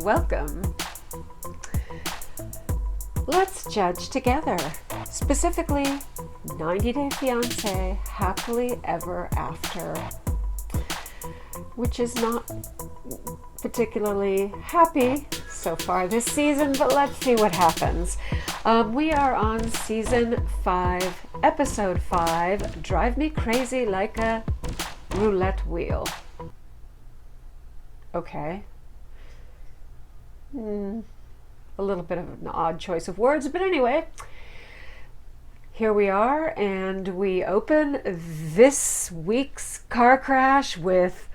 welcome. Let's judge together, specifically 90 Day Fiance Happily Ever After, which is not particularly happy so far this season, but let's see what happens. We are on season 5, episode 5, Drive Me Crazy Like a Roulette Wheel. Okay. A little bit of an odd choice of words, but anyway, here we are, and we open this week's car crash with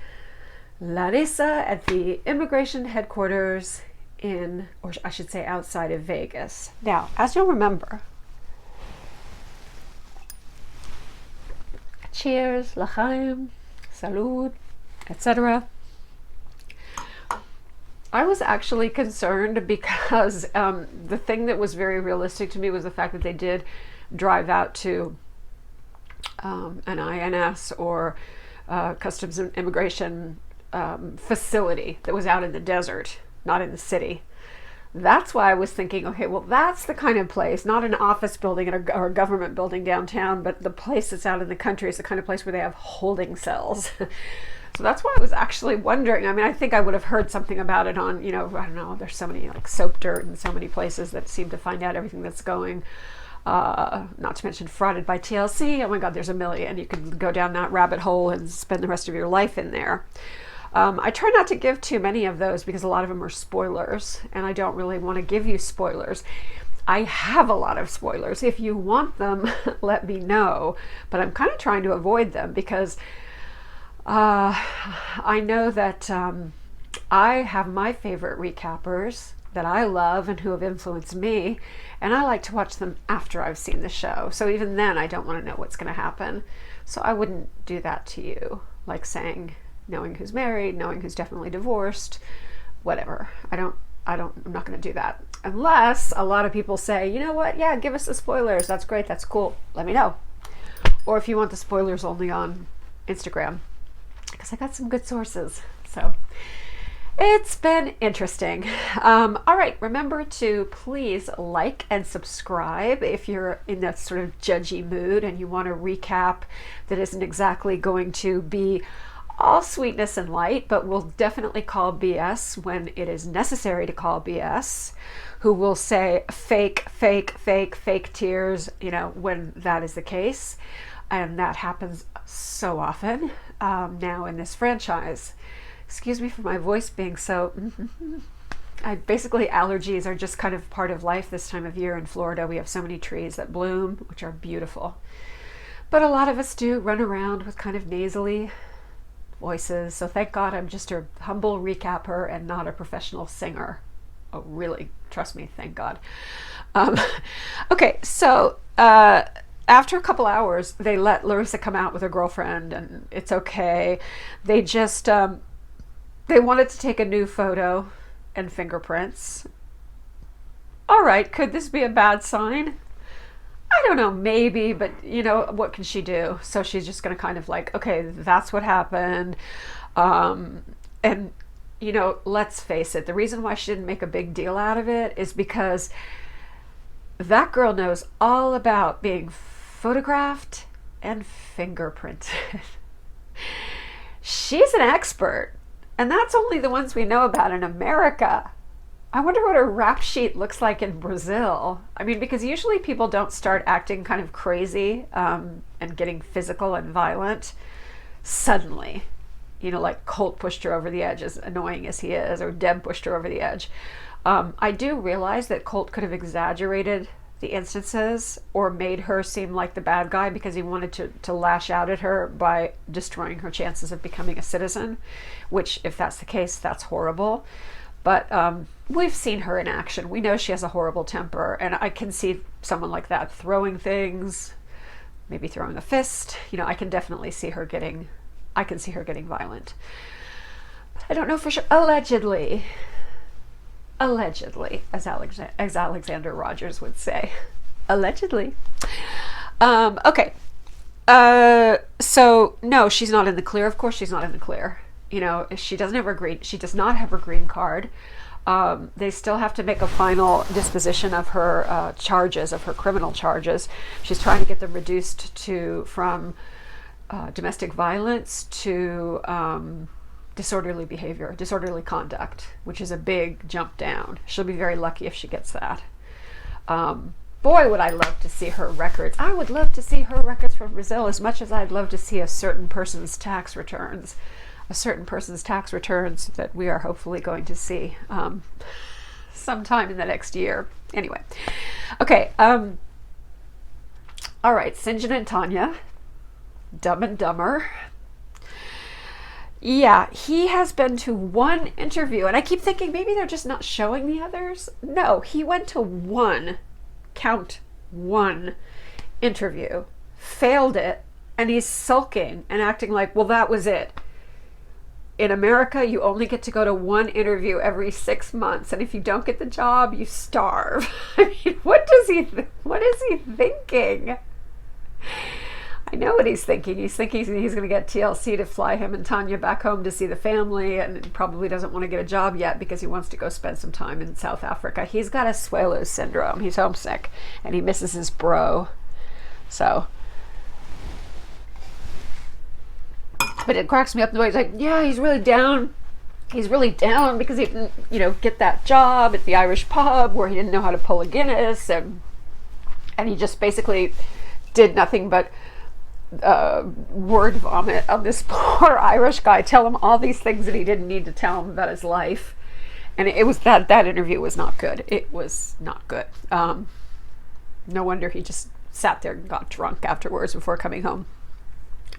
Larissa at the immigration headquarters in, or I should say outside of Vegas. Now, as you'll remember, cheers, l'chaim, salud, etc. I was actually concerned because the thing that was very realistic to me was the fact that they did drive out to an INS or Customs and Immigration facility that was out in the desert, not in the city. That's why I was thinking, okay, well, that's the kind of place, not an office building or a government building downtown, but the place that's out in the country is the kind of place where they have holding cells. So that's why I was actually wondering. I mean, I think I would have heard something about it on, I don't know, there's so many like Soap Dirt and so many places that seem to find out everything that's going, not to mention Frauded by TLC. Oh my God, there's a million. You could go down that rabbit hole and spend the rest of your life in there. I try not to give too many of those because a lot of them are spoilers, and I don't really want to give you spoilers. I have a lot of spoilers. If you want them, let me know. But I'm kind of trying to avoid them because I know that I have my favorite recappers that I love and who have influenced me, and I like to watch them after I've seen the show. So even then, I don't want to know what's going to happen. So I wouldn't do that to you, like saying knowing who's married, knowing who's definitely divorced, whatever. I'm not going to do that unless a lot of people say, you know what? Yeah, give us the spoilers. That's great. That's cool. Let me know. Or if you want the spoilers only on Instagram, because I got some good sources. So it's been interesting. All right, remember to please like and subscribe if you're in that sort of judgy mood and you want a recap that isn't exactly going to be all sweetness and light, but will definitely call BS when it is necessary to call BS, who will say fake tears, when that is the case. And that happens so often now in this franchise. Excuse me for my voice being so... Basically, allergies are just kind of part of life this time of year in Florida. We have so many trees that bloom, which are beautiful. But a lot of us do run around with kind of nasally voices. So thank God I'm just a humble recapper and not a professional singer. Oh, really? Trust me, thank God. Okay, so... after a couple hours, they let Larissa come out with her girlfriend, and it's okay. They just, they wanted to take a new photo and fingerprints. All right, could this be a bad sign? I don't know, maybe, but what can she do? So she's just going to kind of like, okay, that's what happened. And, let's face it, the reason why she didn't make a big deal out of it is because that girl knows all about being photographed and fingerprinted. She's an expert, and that's only the ones we know about in America. I wonder what her rap sheet looks like in Brazil. I mean, because usually people don't start acting kind of crazy and getting physical and violent suddenly. Like Colt pushed her over the edge, as annoying as he is, or Deb pushed her over the edge. I do realize that Colt could have exaggerated the instances or made her seem like the bad guy because he wanted to lash out at her by destroying her chances of becoming a citizen, which, if that's the case, that's horrible. But we've seen her in action. We know she has a horrible temper, and I can see someone like that throwing things, maybe throwing a fist. I can definitely see her getting violent. But I don't know for sure. Allegedly, as Alexander Rogers would say. Allegedly. Okay. So no, she's not in the clear. Of course she's not in the clear. She does not have her green card. They still have to make a final disposition of her charges, of her criminal charges. She's trying to get them reduced from domestic violence to disorderly behavior, disorderly conduct, which is a big jump down. She'll be very lucky if she gets that. Boy, would I love to see her records. I would love to see her records from Brazil as much as I'd love to see a certain person's tax returns. That we are hopefully going to see sometime in the next year. Anyway, okay. All right, Syngin and Tanya, Dumb and Dumber. Yeah, he has been to one interview, and I keep thinking maybe they're just not showing the others. No, he went to one interview, failed it, and he's sulking and acting like, well, that was it. In America, you only get to go to one interview every 6 months, and if you don't get the job, you starve. I mean, what is he thinking? I know what he's thinking. He's thinking he's going to get TLC to fly him and Tanya back home to see the family, and probably doesn't want to get a job yet because he wants to go spend some time in South Africa. He's got Asuelu syndrome. He's homesick, and he misses his bro. So, but it cracks me up the way he's like, yeah, he's really down. He's really down because he didn't, get that job at the Irish pub where he didn't know how to pull a Guinness, and he just basically did nothing but word vomit on this poor Irish guy, tell him all these things that he didn't need to tell him about his life. And it was that interview was not good. It was not good. No wonder he just sat there and got drunk afterwards before coming home.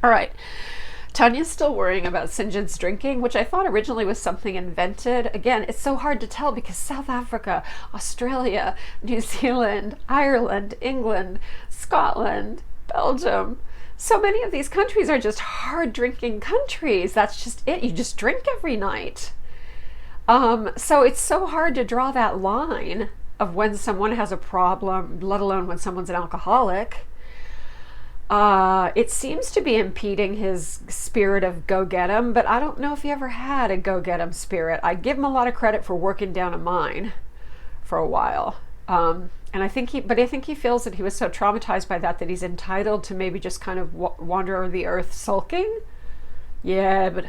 All right. Tanya's still worrying about Syngin's drinking, which I thought originally was something invented. Again, it's so hard to tell because South Africa, Australia, New Zealand, Ireland, England, Scotland, Belgium, so many of these countries are just hard drinking countries. That's just it. You just drink every night. So it's so hard to draw that line of when someone has a problem, let alone when someone's an alcoholic. It seems to be impeding his spirit of go get 'em, but I don't know if he ever had a go get 'em spirit. I give him a lot of credit for working down a mine for a while. And I think he feels that he was so traumatized by that he's entitled to maybe just kind of wander over the earth sulking. Yeah, but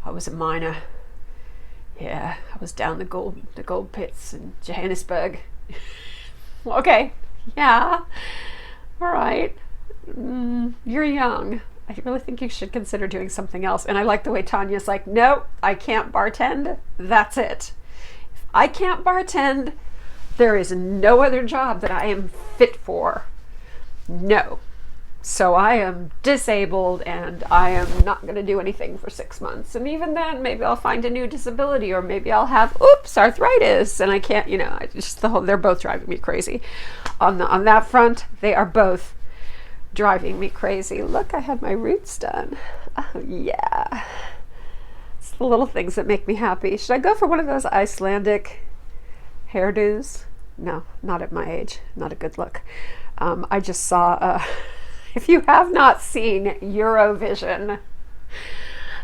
I was a miner. Yeah, I was down the gold pits in Johannesburg. Okay, yeah, all right. You're young. I really think you should consider doing something else. And I like the way Tanya's like, no, I can't bartend. That's it. If I can't bartend, there is no other job that I am fit for. No. So I am disabled and I am not going to do anything for 6 months. And even then, maybe I'll find a new disability, or maybe I'll have, arthritis, and I can't, they're both driving me crazy. On that front, they are both driving me crazy. Look, I had my roots done. Oh, yeah. It's the little things that make me happy. Should I go for one of those Icelandic hairdos? No, not at my age. Not a good look. I just saw, if you have not seen Eurovision,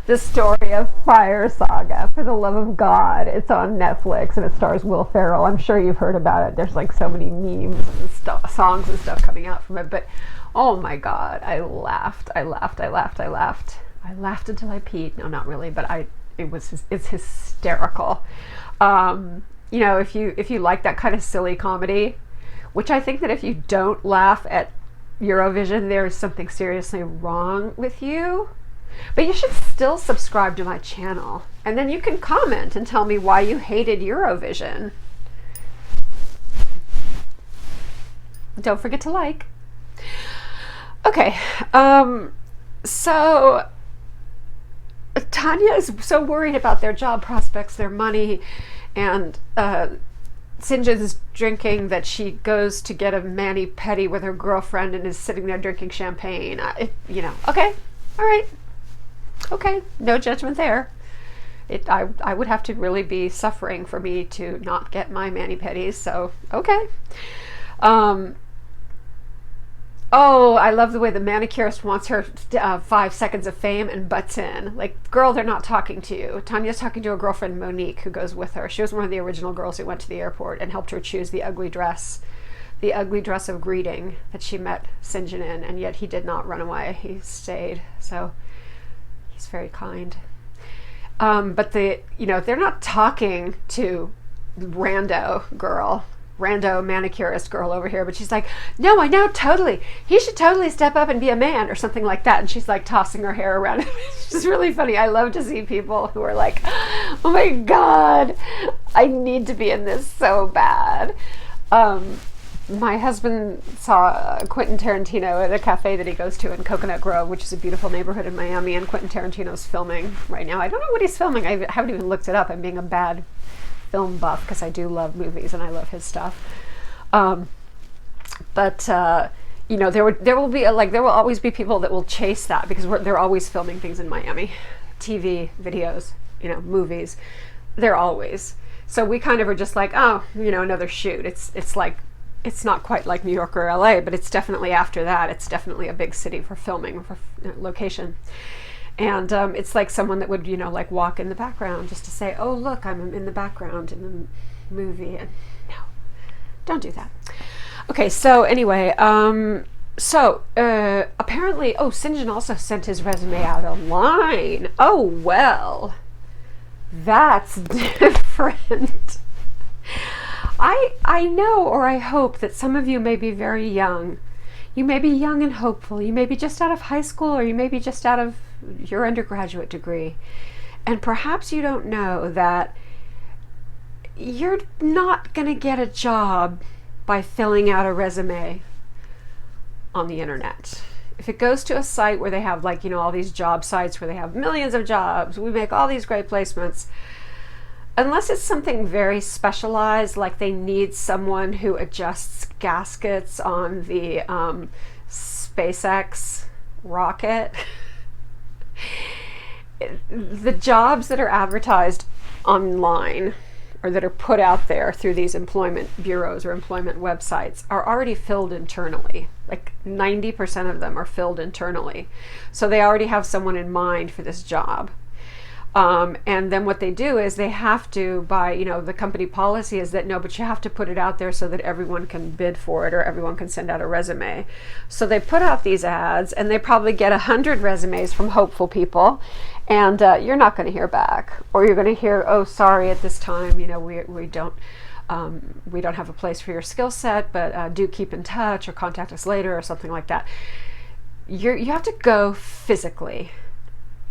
the story of Fire Saga, for the love of God, it's on Netflix and it stars Will Ferrell. I'm sure you've heard about it. There's like so many memes and songs and stuff coming out from it, but oh my God, I laughed until I peed. No, not really, but it's hysterical. If you like that kind of silly comedy, which I think that if you don't laugh at Eurovision, there is something seriously wrong with you. But you should still subscribe to my channel, and then you can comment and tell me why you hated Eurovision. Don't forget to like. Okay, so Tanya is so worried about their job prospects, their money, and Syngin's drinking that she goes to get a mani-pedi with her girlfriend and is sitting there drinking champagne. Okay, all right, okay, no judgment there. I would have to really be suffering for me to not get my mani-pedis, so okay. Oh, I love the way the manicurist wants her 5 seconds of fame and butts in. Like, girl, they're not talking to you. Tanya's talking to her girlfriend, Monique, who goes with her. She was one of the original girls who went to the airport and helped her choose the ugly dress of greeting that she met Syngin in, and yet he did not run away. He stayed. So he's very kind. But they're not talking to rando manicurist girl over here, but she's like, no, I know, totally, he should totally step up and be a man or something like that, and she's like tossing her hair around. It's just really funny. I love to see people who are like, oh my god, I need to be in this so bad. My husband saw Quentin Tarantino at a cafe that he goes to in Coconut Grove, which is a beautiful neighborhood in Miami, and Quentin Tarantino's filming right now. I don't know what he's filming. I haven't even looked it up. I'm being a bad film buff because I do love movies and I love his stuff. There will always be people that will chase that because they're always filming things in Miami, TV, videos, movies. They're always. So we kind of are just like, oh, another shoot. It's like, it's not quite like New York or LA, but it's definitely after that. It's definitely a big city for filming, for location. And it's like someone that would, like walk in the background just to say, oh, look, I'm in the background in the movie. And no, don't do that. Okay, so anyway, apparently, Syngin also sent his resume out online. Oh, well, that's different. I know, or I hope that some of you may be very young. You may be young and hopeful. You may be just out of high school, or you may be just out of your undergraduate degree. And perhaps you don't know that you're not going to get a job by filling out a resume on the internet. If it goes to a site where they have all these job sites where they have millions of jobs, we make all these great placements. Unless it's something very specialized, like they need someone who adjusts gaskets on the SpaceX rocket, the jobs that are advertised online or that are put out there through these employment bureaus or employment websites are already filled internally. Like 90% of them are filled internally. So they already have someone in mind for this job. And then what they do is they have to, the company policy is that but you have to put it out there so that everyone can bid for it or everyone can send out a resume. So they put out these ads and they probably get 100 resumes from hopeful people, and you're not going to hear back, or you're going to hear, oh, sorry, at this time, we don't have a place for your skill set, but do keep in touch or contact us later or something like that. You have to go physically.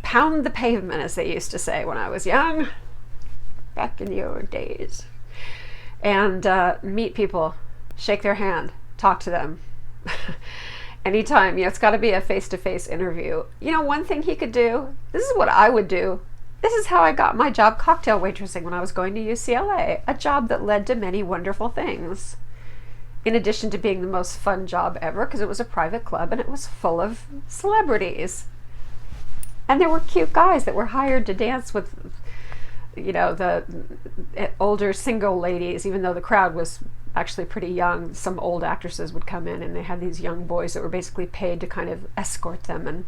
Pound the pavement, as they used to say when I was young, back in your days. And meet people, shake their hand, talk to them. Anytime, it's got to be a face-to-face interview. One thing he could do, this is what I would do. This is how I got my job cocktail waitressing when I was going to UCLA, a job that led to many wonderful things. In addition to being the most fun job ever, because it was a private club and it was full of celebrities. And there were cute guys that were hired to dance with, the older single ladies, even though the crowd was actually pretty young. Some old actresses would come in and they had these young boys that were basically paid to kind of escort them and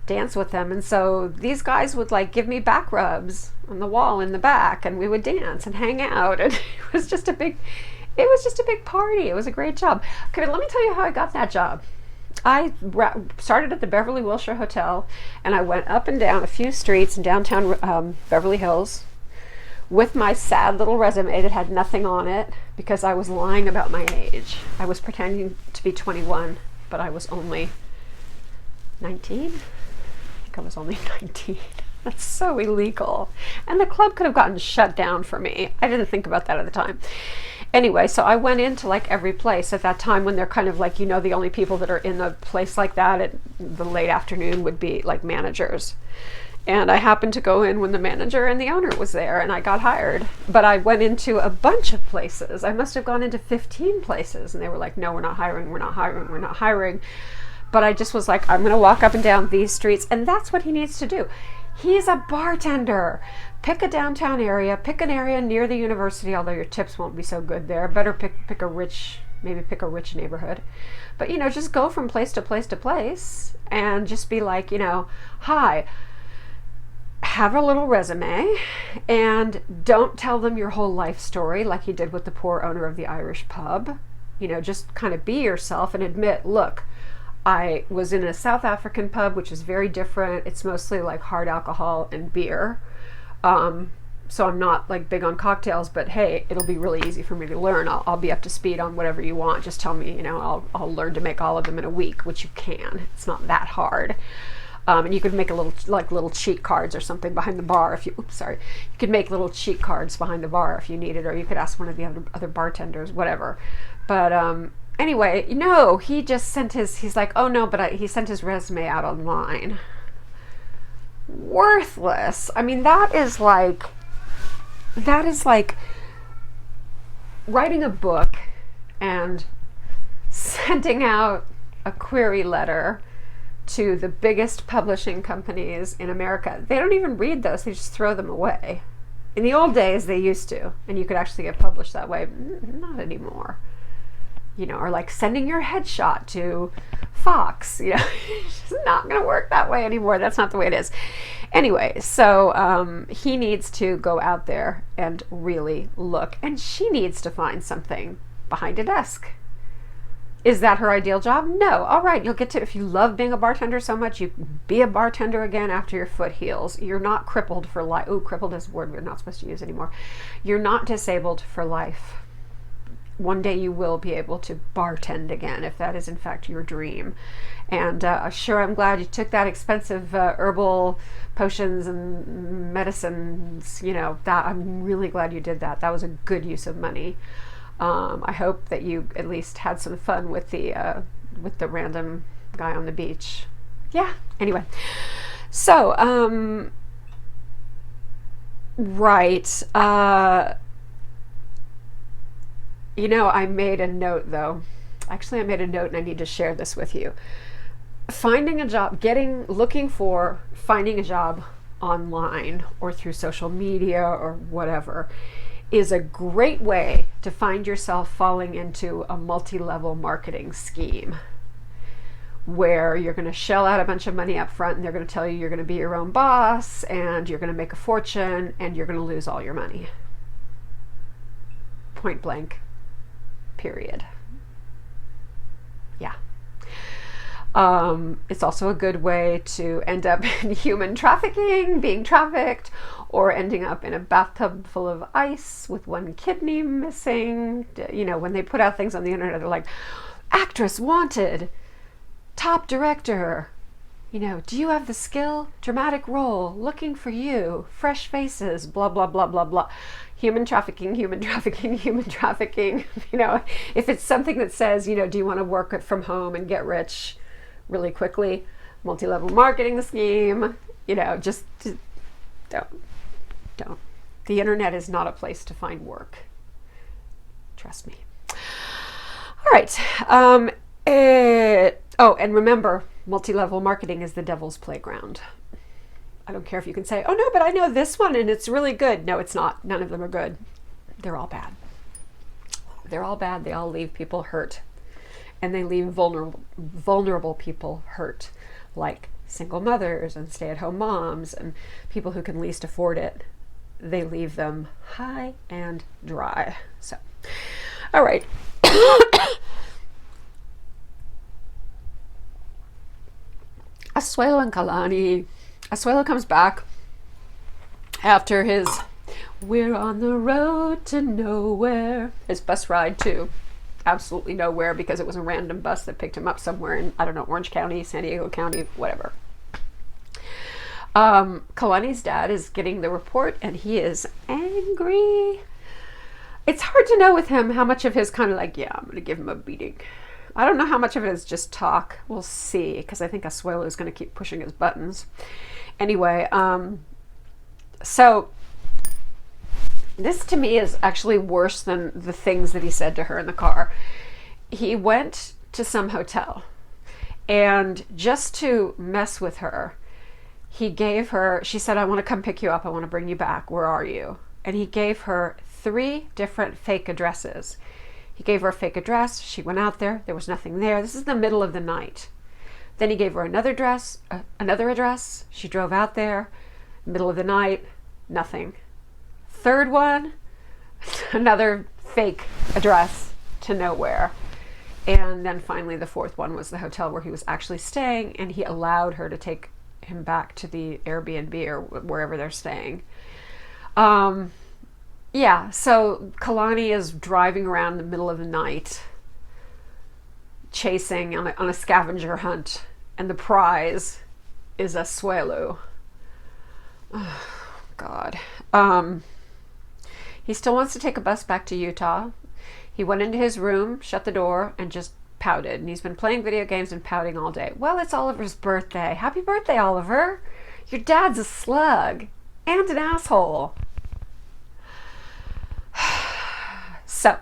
dance with them. And so these guys would give me back rubs on the wall in the back, and we would dance and hang out. And it was just a big party. It was a great job. Okay, let me tell you how I got that job. I started at the Beverly Wilshire Hotel, and I went up and down a few streets in downtown Beverly Hills with my sad little resume that had nothing on it because I was lying about my age. I was pretending to be 21, but I was only 19. I think I was only 19. That's so illegal. And the club could have gotten shut down for me. I didn't think about that at the time. Anyway, so I went into every place at that time when they're kind of the only people that are in a place like that at the late afternoon would be managers. And I happened to go in when the manager and the owner was there, and I got hired. But I went into a bunch of places. I must have gone into 15 places, and they were like, no, we're not hiring, we're not hiring, we're not hiring. But I just was like, I'm going to walk up and down these streets, and that's what he needs to do. He's a bartender. Pick a downtown area, pick an area near the university, although your tips won't be so good there. Better pick a rich maybe pick a rich neighborhood. But, you know, just go from place to place to place and just be like, you know, hi, have a little resume, and don't tell them your whole life story like he did with the poor owner of the Irish pub. You know, just kind of be yourself and admit, look, I was in a South African pub, which is very different. It's mostly like hard alcohol and beer. So I'm not like big on cocktails, but hey, it'll be really easy for me to learn. I'll be up to speed on whatever you want. Just tell me, you know, I'll learn to make all of them in a week, which you can. It's not that hard. And you could make a little cheat cards or something behind the bar if you, you could make little cheat cards behind the bar if you needed, or you could ask one of the other bartenders, whatever. But anyway, you know, he just sent he's like, oh no, but he sent his resume out online. Worthless. I mean, that is like writing a book and sending out a query letter to the biggest publishing companies in America. They don't even read those, they just throw them away. In the old days, they used to, and you could actually get published that way. Not anymore. You know, or like sending your headshot to Fox, you know, it's not going to work that way anymore. That's not the way it is. Anyway, so he needs to go out there and really look, and she needs to find something behind a desk. Is that her ideal job? No. All right, you'll get to, if you love being a bartender so much, you can be a bartender again after your foot heals. You're not crippled for life. Ooh, crippled is a word we're not supposed to use anymore. You're not disabled for life. One day you will be able to bartend again, if that is in fact your dream. And sure, I'm glad you took that expensive herbal potions and medicines, you know, that I'm really glad you did that. That was a good use of money. I hope that you at least had some fun with the random guy on the beach. Yeah, anyway. So, right. You know, I made a note though. Actually, I made a note and I need to share this with you. Finding a job, finding a job online or through social media or whatever is a great way to find yourself falling into a multi-level marketing scheme where you're going to shell out a bunch of money up front and they're going to tell you you're going to be your own boss and you're going to make a fortune and you're going to lose all your money. Point blank. Period. Yeah. It's also a good way to end up in human trafficking, being trafficked, or ending up in a bathtub full of ice with one kidney missing. You know, when they put out things on the internet, they're like, actress wanted, top director, you know, do you have the skill? Dramatic role, looking for you, fresh faces, blah, blah, blah, blah, blah. Human trafficking, human trafficking, human trafficking. You know, if it's something that says, you know, do you want to work from home and get rich really quickly? Multi-level marketing scheme, you know, just don't. The internet is not a place to find work. Trust me. All right. And remember, multi-level marketing is the devil's playground. I don't care if you can say, oh no, but I know this one and it's really good. No, it's not. None of them are good. They're all bad. They're all bad. They all leave people hurt. And they leave vulnerable people hurt, like single mothers and stay-at-home moms and people who can least afford it. They leave them high and dry. So, all right. Asuelu and Kalani. Asuelu comes back after his "We're on the road to nowhere," his bus ride to absolutely nowhere because it was a random bus that picked him up somewhere in, I don't know, Orange County, San Diego County, whatever. Kalani's dad is getting the report and he is angry. It's hard to know with him how much of his kind of like, yeah, I'm going to give him a beating. I don't know how much of it is just talk. We'll see, because I think Asuelu is going to keep pushing his buttons. Anyway, so this to me is actually worse than the things that he said to her in the car. He went to some hotel and just to mess with her, he gave her, she said, I want to come pick you up. I want to bring you back. Where are you? And he gave her 3 different fake addresses. He gave her a fake address. She went out there. There was nothing there. This is the middle of the night. Then he gave her another address. She drove out there. Middle of the night. Nothing. Third one, another fake address to nowhere. And then finally the fourth one was the hotel where he was actually staying, and he allowed her to take him back to the Airbnb or wherever they're staying. Yeah, so Kalani is driving around in the middle of the night, chasing on a scavenger hunt, and the prize is Asuelu. Oh, God. He still wants to take a bus back to Utah. He went into his room, shut the door, and just pouted. And he's been playing video games and pouting all day. Well, it's Oliver's birthday. Happy birthday, Oliver. Your dad's a slug and an asshole. So,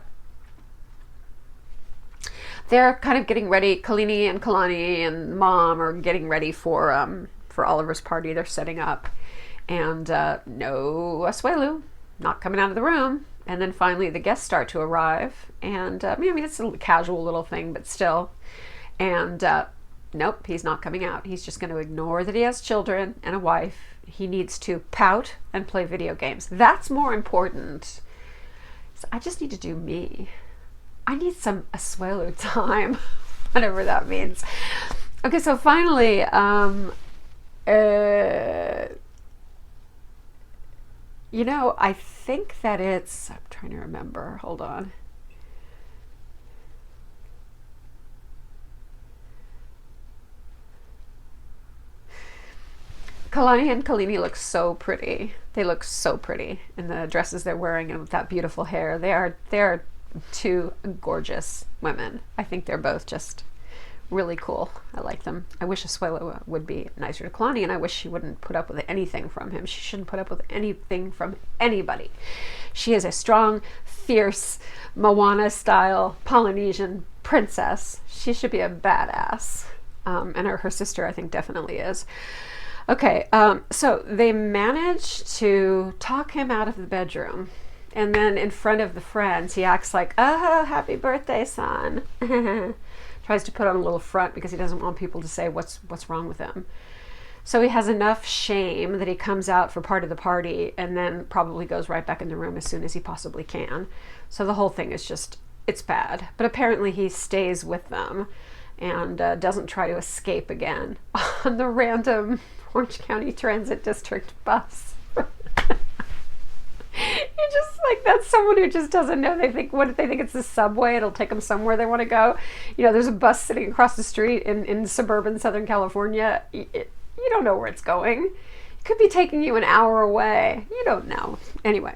they're kind of getting ready. Karine and Kalani and Mom are getting ready for Oliver's party. They're setting up. And no Asuelu, not coming out of the room. And then finally the guests start to arrive. And I mean, it's a casual little thing, but still. And nope, he's not coming out. He's just going to ignore that he has children and a wife. He needs to pout and play video games. That's more important. So I just need to do me. I need some Asuelu time, whatever that means. Okay, so finally, you know, I think that I'm trying to remember. Hold on. Kalani and Karine look so pretty. They look so pretty in the dresses they're wearing and with that beautiful hair. They are two gorgeous women. I think they're both just really cool. I like them. I wish Asuelu would be nicer to Kalani, and I wish she wouldn't put up with anything from him. She shouldn't put up with anything from anybody. She is a strong, fierce, Moana-style Polynesian princess. She should be a badass. And her sister, I think, definitely is. Okay, so they managed to talk him out of the bedroom. And then in front of the friends, he acts like, oh, happy birthday, son. Tries to put on a little front because he doesn't want people to say what's wrong with him. So he has enough shame that he comes out for part of the party and then probably goes right back in the room as soon as he possibly can. So the whole thing is just, it's bad. But apparently he stays with them and doesn't try to escape again on the random Orange County Transit District bus. You just like, that's someone who just doesn't know. They think, what if they think it's the subway? It'll take them somewhere they want to go. You know, there's a bus sitting across the street in suburban Southern California. You don't know where it's going. It could be taking you an hour away. You don't know. Anyway.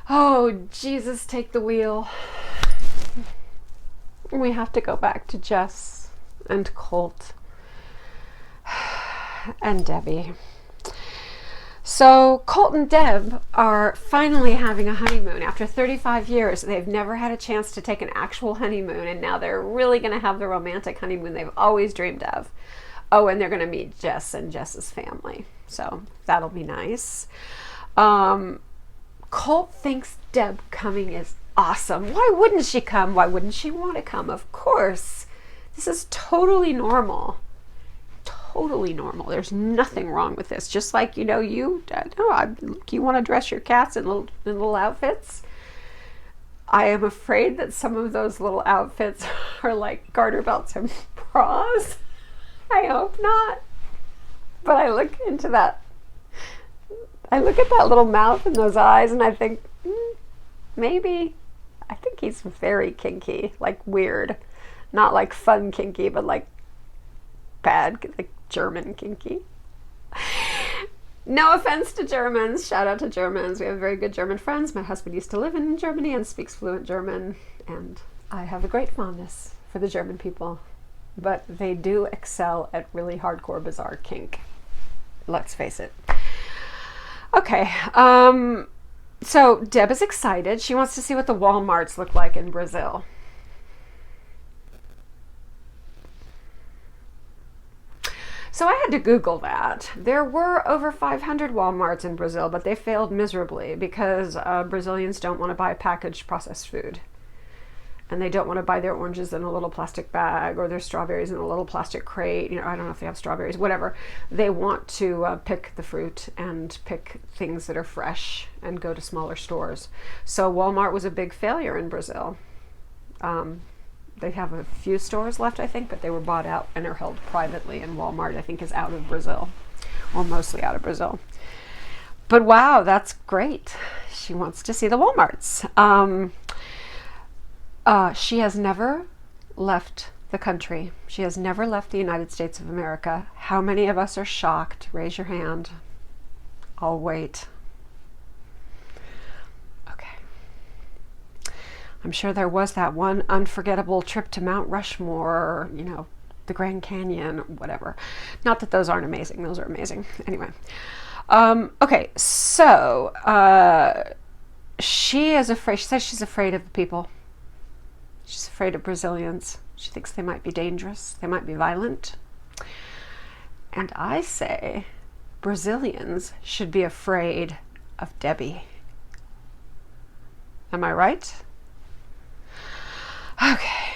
Oh, Jesus, take the wheel. We have to go back to Jess and Colt and Debbie. So Colt and Deb are finally having a honeymoon. After 35 years, they've never had a chance to take an actual honeymoon, and now they're really going to have the romantic honeymoon they've always dreamed of. Oh, and they're going to meet Jess and Jess's family. So that'll be nice. Colt thinks Deb coming is awesome. Why wouldn't she come? Why wouldn't she want to come? Of course. This is totally normal. Totally normal. There's nothing wrong with this. Just like, you know, you want to dress your cats in little outfits. I am afraid that some of those little outfits are like garter belts and bras. I hope not. But I look at that little mouth and those eyes and I think, maybe. I think he's very kinky, like weird. Not like fun kinky, but like bad, like German kinky. No offense to Germans. Shout out to Germans. We have very good German friends. My husband used to live in Germany and speaks fluent German, and I have a great fondness for the German people. But they do excel at really hardcore, bizarre kink. Let's face it. Okay. So Deb is excited. She wants to see what the Walmarts look like in Brazil. So I had to Google that. There were over 500 Walmarts in Brazil, but they failed miserably because Brazilians don't want to buy packaged processed food. and they don't want to buy their oranges in a little plastic bag or their strawberries in a little plastic crate. I don't know if they have strawberries, whatever. They want to pick the fruit and pick things that are fresh and go to smaller stores. So Walmart was a big failure in Brazil. They have a few stores left, I think, but they were bought out and are held privately, and Walmart, I think, is out of Brazil, or mostly out of Brazil. But wow, that's great. She wants to see the Walmarts. She has never left the country. She has never left the United States of America. How many of us are shocked? Raise your hand. I'll wait. Okay. I'm sure there was that one unforgettable trip to Mount Rushmore, or, the Grand Canyon, whatever. Not that those aren't amazing. Those are amazing. Anyway. Okay, so she is afraid. She says she's afraid of the people. She's afraid of Brazilians. She thinks they might be dangerous. They might be violent. And I say Brazilians should be afraid of Debbie. Am I right? Okay.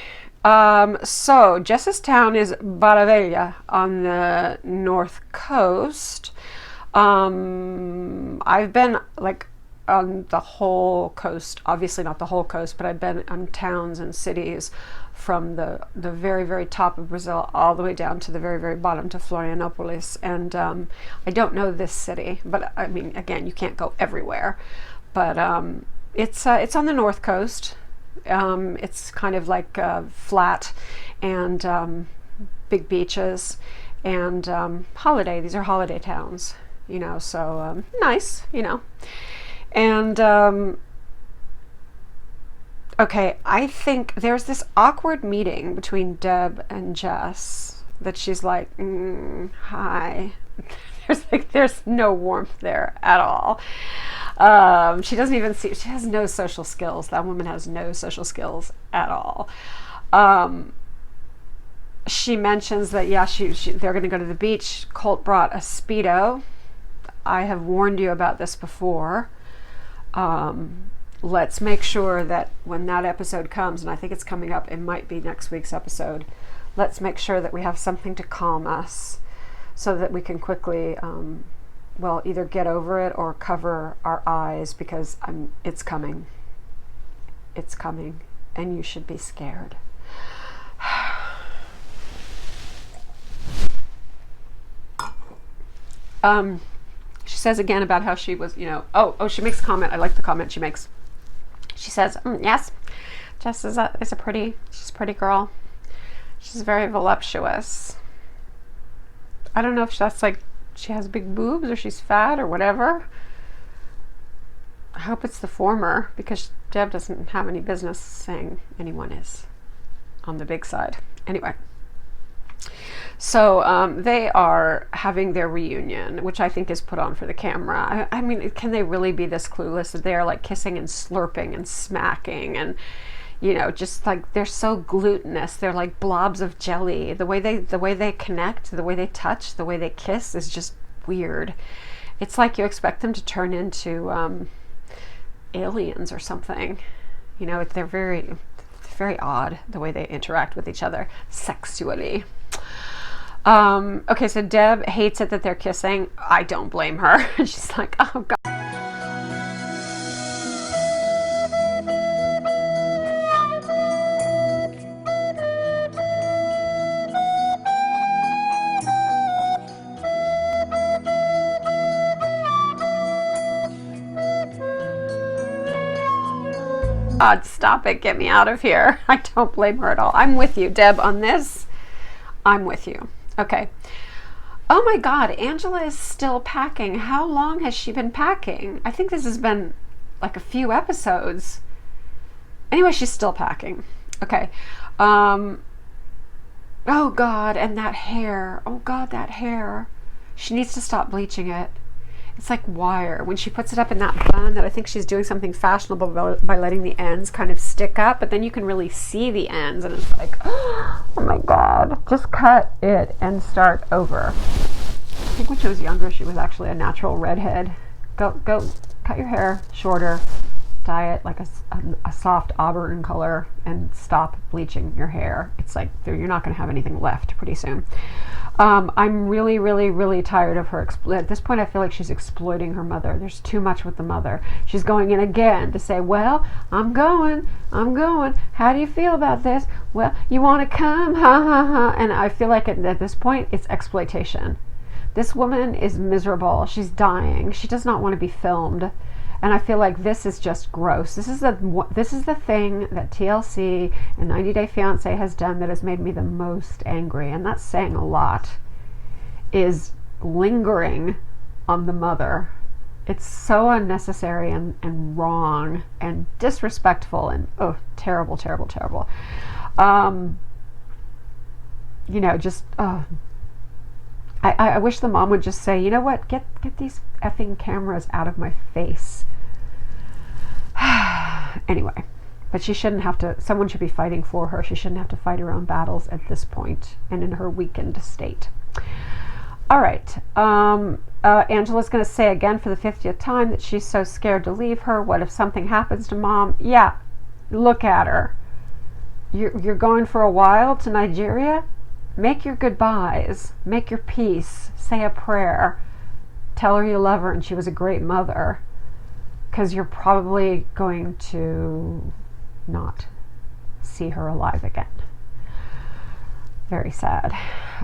So Jess's town is Barra on the north coast. I've been on the whole coast, obviously not the whole coast, but I've been on towns and cities from the very, very top of Brazil all the way down to the very, very bottom to Florianopolis. And I don't know this city, but I mean, again, you can't go everywhere. But it's on the north coast. It's kind of like flat and big beaches and holiday. These are holiday towns, so nice, And, okay, I think there's this awkward meeting between Deb and Jess that she's like, hi. There's no warmth there at all. She doesn't even she has no social skills. That woman has no social skills at all. She mentions that, they're going to go to the beach. Colt brought a Speedo. I have warned you about this before. Let's make sure that when that episode comes, and I think it's coming up, it might be next week's episode, let's make sure that we have something to calm us so that we can quickly, either get over it or cover our eyes, because it's coming. It's coming, and you should be scared. She says again about how she was, she makes a comment. I like the comment she makes. She says, yes, Jess is a pretty girl. She's very voluptuous. I don't know if that's she has big boobs or she's fat or whatever. I hope it's the former, because Deb doesn't have any business saying anyone is on the big side. Anyway. So they are having their reunion, which I think is put on for the camera. I mean, can they really be this clueless that they're kissing and slurping and smacking and, just they're so glutinous. They're like blobs of jelly. The way they connect, the way they touch, the way they kiss is just weird. It's like you expect them to turn into aliens or something. They're very, very odd the way they interact with each other sexually. Okay, so Deb hates it that they're kissing. I don't blame her. She's like, oh God. God, stop it. Get me out of here. I don't blame her at all. I'm with you, Deb, on this. I'm with you. Okay. Oh my God, Angela is still packing. How long has she been packing? I think this has been a few episodes. Anyway, she's still packing. Okay. Oh God, and that hair. Oh God, that hair. She needs to stop bleaching it. It's like wire. When she puts it up in that bun, that I think she's doing something fashionable by letting the ends kind of stick up, but then you can really see the ends, and it's like, oh my God, just cut it and start over. I think when she was younger, she was actually a natural redhead. Go, cut your hair shorter. dye it like a soft auburn color and stop bleaching your hair. It's like you're not going to have anything left pretty soon. I'm really, really, really tired of her. At this point, I feel like she's exploiting her mother. There's too much with the mother. She's going in again to say, well, I'm going. How do you feel about this? Well, you want to come? Ha, ha, ha. And I feel like at this point, it's exploitation. This woman is miserable. She's dying. She does not want to be filmed. And I feel like this is just gross. This is the thing that TLC and 90 Day Fiance has done that has made me the most angry. And that's saying a lot. Is lingering on the mother. It's so unnecessary and wrong and disrespectful and terrible, terrible, terrible. I wish the mom would just say, you know what, get these effing cameras out of my face. Anyway, but she shouldn't have to, someone should be fighting for her. She shouldn't have to fight her own battles at this point and in her weakened state. All right. Angela's going to say again for the 50th time that she's so scared to leave her. What if something happens to mom? Yeah, look at her. You're going for a while to Nigeria? Make your goodbyes. Make your peace. Say a prayer. Tell her you love her and she was a great mother. Because you're probably going to not see her alive again. Very sad.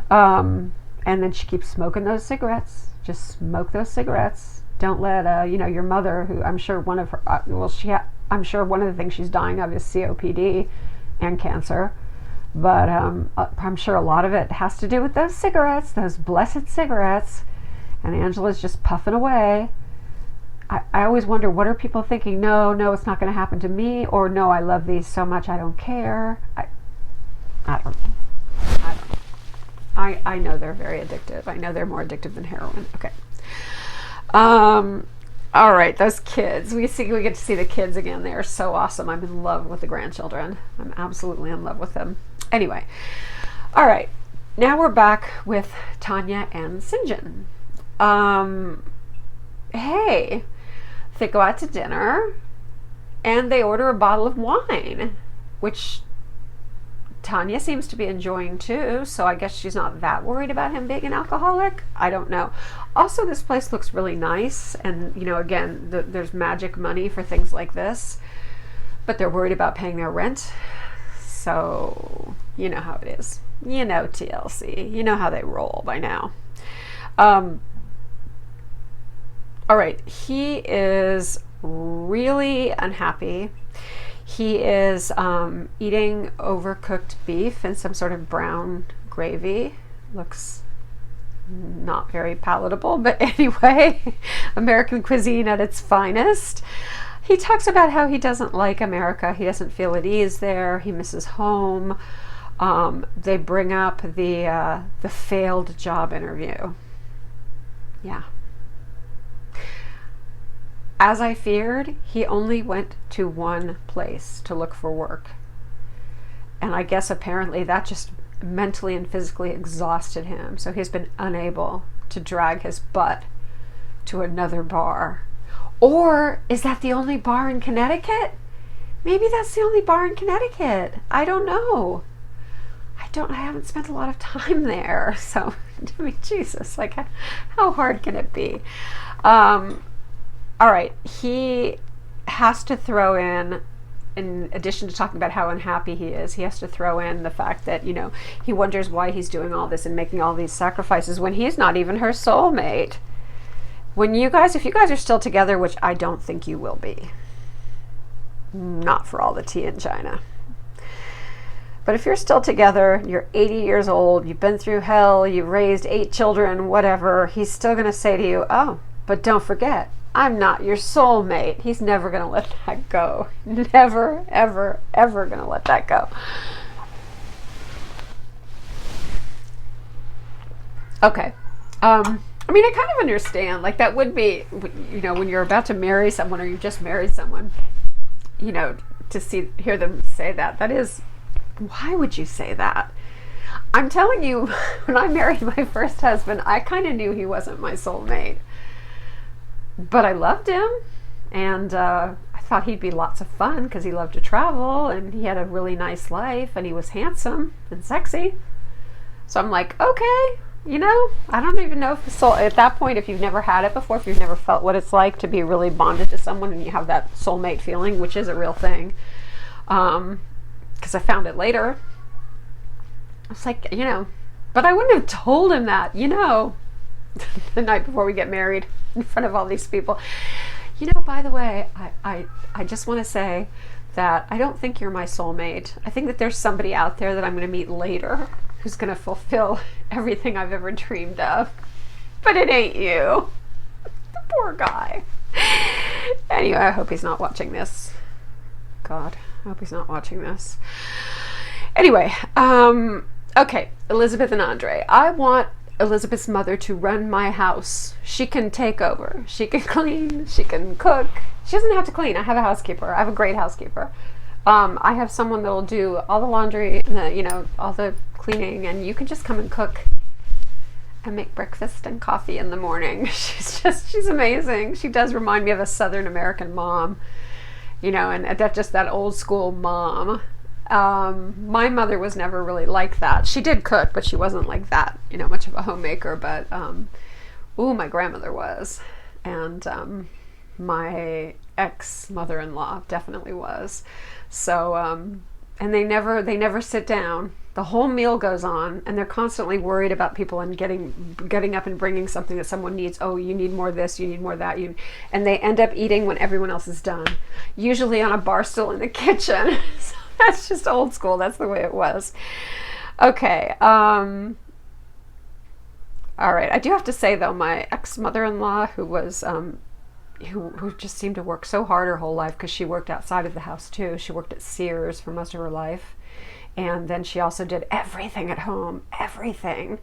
And then she keeps smoking those cigarettes. Just smoke those cigarettes. Don't let your mother, who I'm sure one of her I'm sure one of the things she's dying of is COPD and cancer. But I'm sure a lot of it has to do with those cigarettes, those blessed cigarettes. And Angela's just puffing away. I always wonder, what are people thinking? No, it's not going to happen to me. Or no, I love these so much I don't care. I don't know. I know they're very addictive. I know they're more addictive than heroin. Okay. All right, those kids. We get to see the kids again. They are so awesome. I'm in love with the grandchildren. I'm absolutely in love with them. Anyway, all right. Now we're back with Tanya and Syngin. Hey, they go out to dinner and they order a bottle of wine, which Tanya seems to be enjoying too, so I guess she's not that worried about him being an alcoholic. I don't know. Also, this place looks really nice, and again, there's magic money for things like this, but they're worried about paying their rent. So you know how it is. You know TLC. You know how they roll by now. All right, he is really unhappy. He is eating overcooked beef in some sort of brown gravy. Looks not very palatable, but anyway, American cuisine at its finest. He talks about how he doesn't like America. He doesn't feel at ease there. He misses home. They bring up the failed job interview. Yeah. As I feared, he only went to one place to look for work. And I guess apparently that just mentally and physically exhausted him. So he's been unable to drag his butt to another bar. Or is that the only bar in Connecticut? Maybe that's the only bar in Connecticut. I don't know. I haven't spent a lot of time there. So, I mean, Jesus, like, how hard can it be? All right, he has to throw in addition to talking about how unhappy he is, he has to throw in the fact that, he wonders why he's doing all this and making all these sacrifices when he's not even her soulmate. If you guys are still together, which I don't think you will be, not for all the tea in China. But if you're still together, you're 80 years old, you've been through hell, you've raised 8 children, whatever, he's still going to say to you, oh, but don't forget, I'm not your soulmate. He's never going to let that go. Never, ever, ever going to let that go. Okay. I mean, I kind of understand. Like, that would be, when you're about to marry someone or you just married someone, to hear them say that. That is, why would you say that? I'm telling you, when I married my first husband, I kind of knew he wasn't my soulmate. But I loved him, and I thought he'd be lots of fun because he loved to travel and he had a really nice life and he was handsome and sexy. So I'm like, okay, I don't even know if at that point, if you've never had it before, if you've never felt what it's like to be really bonded to someone and you have that soulmate feeling, which is a real thing. Because I found it later. I was like, but I wouldn't have told him that, the night before we get married in front of all these people. By the way, I just want to say that I don't think you're my soulmate. I think that there's somebody out there that I'm going to meet later who's going to fulfill everything I've ever dreamed of. But it ain't you. The poor guy. Anyway, I hope he's not watching this. God, I hope he's not watching this. Anyway, okay, Elizabeth and Andrei. I want Elizabeth's mother to run my house. She can take over. She can clean. She can cook. She doesn't have to clean. I have a housekeeper. I have a great housekeeper. I have someone that will do all the laundry and all the cleaning, and you can just come and cook and make breakfast and coffee in the morning. She's amazing. She does remind me of a Southern American mom, and that old school mom. My mother was never really like that. She did cook, but she wasn't like that, much of a homemaker. But, my grandmother was. And my ex-mother-in-law definitely was. So, and they never sit down. The whole meal goes on, and they're constantly worried about people and getting up and bringing something that someone needs. Oh, you need more this, you need more that. And they end up eating when everyone else is done, usually on a bar stool in the kitchen. So that's just old school. That's the way it was. Okay. All right. I do have to say, though, my ex-mother-in-law, who was who just seemed to work so hard her whole life, because she worked outside of the house too. She worked at Sears for most of her life. And then she also did everything at home, everything,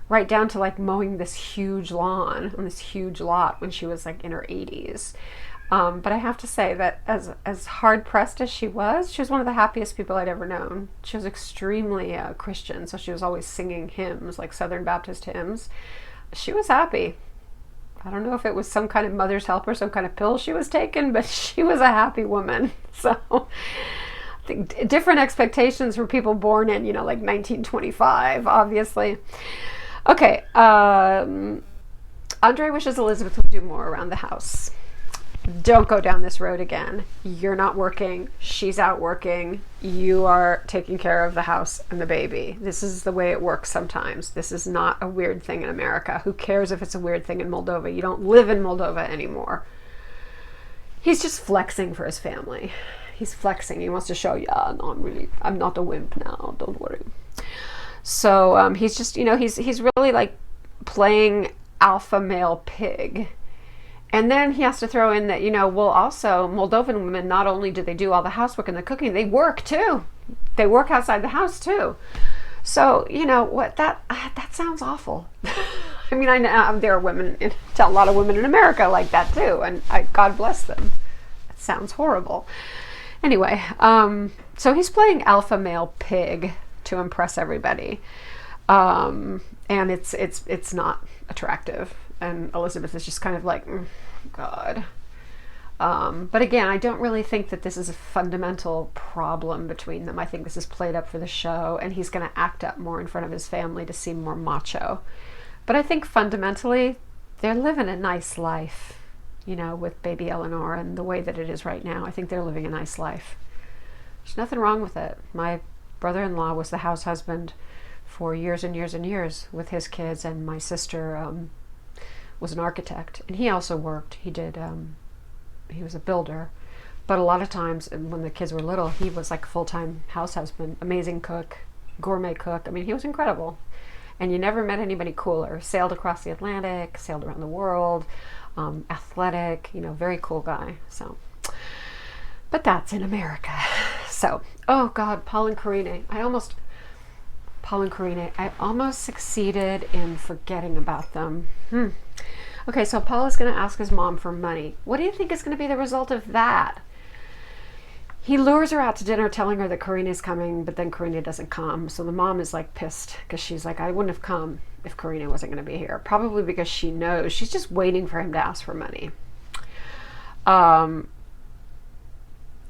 right down to like mowing this huge lawn on this huge lot when she was like in her 80s. But I have to say that as hard pressed as she was one of the happiest people I'd ever known. She was extremely Christian, so she was always singing hymns, like Southern Baptist hymns. She was happy. I don't know if it was some kind of mother's help or some kind of pill she was taking, but she was a happy woman. So I think different expectations for people born in, like 1925, obviously. Okay. Andrei wishes Elizabeth would do more around the house. Don't go down this road again. You're not working. She's out working. You are taking care of the house and the baby. This is the way it works sometimes. This is not a weird thing in America. Who cares if it's a weird thing in Moldova? You don't live in Moldova anymore. He's just flexing for his family. He's flexing. He wants to show, no, I'm not a wimp now. Don't worry. So he's just, he's really like playing alpha male pig. And then he has to throw in that, also Moldovan women, not only do they do all the housework and the cooking, they work too. They work outside the house too. So, what, that sounds awful. I mean, I know there are women, a lot of women in America like that too. And God bless them. It sounds horrible. Anyway, so he's playing alpha male pig to impress everybody. And it's not attractive. And Elizabeth is just kind of like, God. But again, I don't really think that this is a fundamental problem between them. I think this is played up for the show, and he's going to act up more in front of his family to seem more macho. But I think fundamentally, they're living a nice life, with baby Eleanor and the way that it is right now. I think they're living a nice life. There's nothing wrong with it. My brother-in-law was the house husband for years and years and years with his kids, and my sister was an architect, and he also worked. He did, he was a builder, but a lot of times when the kids were little, he was like a full-time house husband, amazing cook, gourmet cook. I mean, he was incredible, and you never met anybody cooler. Sailed across the Atlantic, sailed around the world, athletic, very cool guy. So, but that's in America. So, oh God, Paul and Karine. I almost succeeded in forgetting about them. Okay, so Paul is going to ask his mom for money. What do you think is going to be the result of that? He lures her out to dinner telling her that Karine is coming, but then Karine doesn't come. So the mom is like pissed because she's like, I wouldn't have come if Karine wasn't going to be here. Probably because she knows she's just waiting for him to ask for money.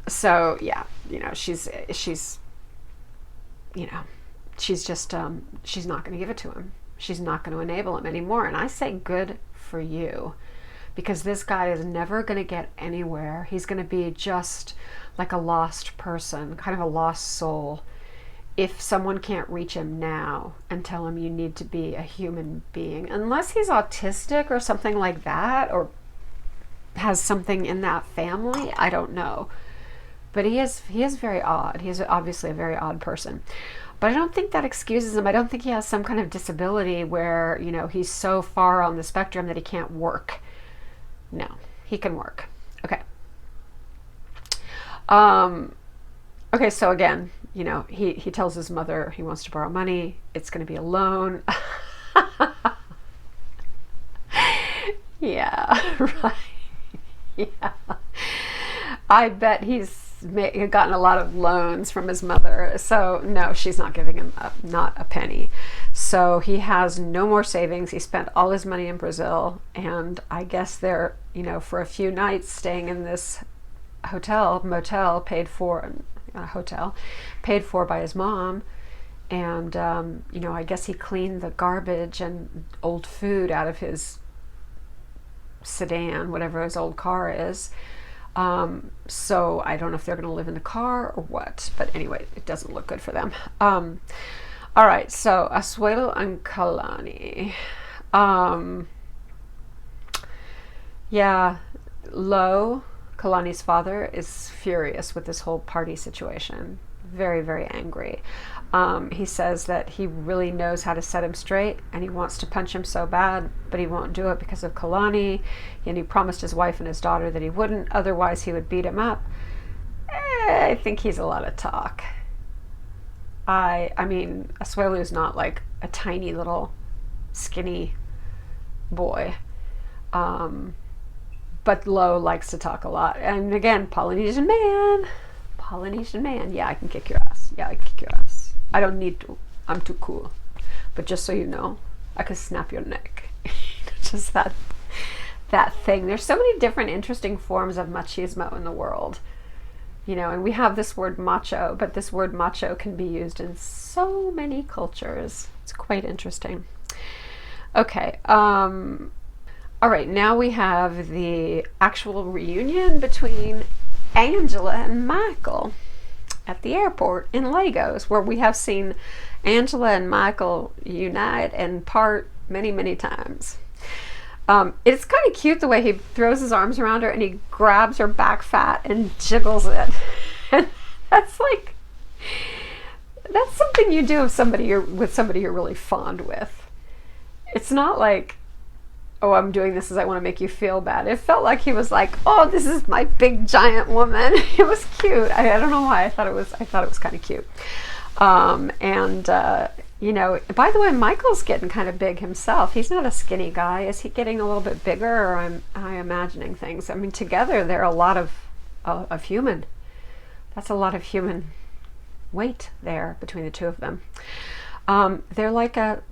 So yeah, she's she's just she's not going to give it to him. She's not going to enable him anymore. And I say good for you, because this guy is never going to get anywhere. He's going to be just like a lost person, kind of a lost soul, if someone can't reach him now and tell him you need to be a human being. Unless he's autistic or something like that, or has something in that family, I don't know. But he is very odd. He is obviously a very odd person. But I don't think that excuses him. I don't think he has some kind of disability where, he's so far on the spectrum that he can't work. No, he can work. Okay. Okay, so again, he tells his mother he wants to borrow money. It's going to be a loan. Yeah, right. Yeah. I bet he's gotten a lot of loans from his mother. So no, she's not giving him not a penny. So he has no more savings. He spent all his money in Brazil, and I guess they're, for a few nights staying in this motel paid for by his mom. And I guess he cleaned the garbage and old food out of his sedan, whatever his old car is. So I don't know if they're going to live in the car or what, but anyway, it doesn't look good for them. All right, so Asuelu and Kalani. Yeah, Kalani's father, is furious with this whole party situation. Very, very angry. He says that he really knows how to set him straight, and he wants to punch him so bad, but he won't do it because of Kalani, and he promised his wife and his daughter that he wouldn't, otherwise he would beat him up. I think he's a lot of talk. I mean, Asuelu is not like a tiny little skinny boy. But Lo likes to talk a lot. And again, Polynesian man. Yeah, I can kick your ass. I don't need to. I'm too cool. But just so you know, I could snap your neck. Just that thing. There's so many different interesting forms of machismo in the world. And we have this word macho, but this word macho can be used in so many cultures. It's quite interesting. Okay. All right, now we have the actual reunion between Angela and Michael at the airport in Lagos, where we have seen Angela and Michael unite and part many, many times. It's kind of cute the way he throws his arms around her and he grabs her back fat and jiggles it. And that's something you do with somebody you're really fond with. It's not like, oh, I'm doing this because I want to make you feel bad. It felt like he was like, oh, this is my big giant woman. It was cute. I don't know why. I thought it was kind of cute. By the way, Michael's getting kind of big himself. He's not a skinny guy. Is he getting a little bit bigger, or am I imagining things? I mean, together they're a lot of human. That's a lot of human weight there between the two of them. They're like a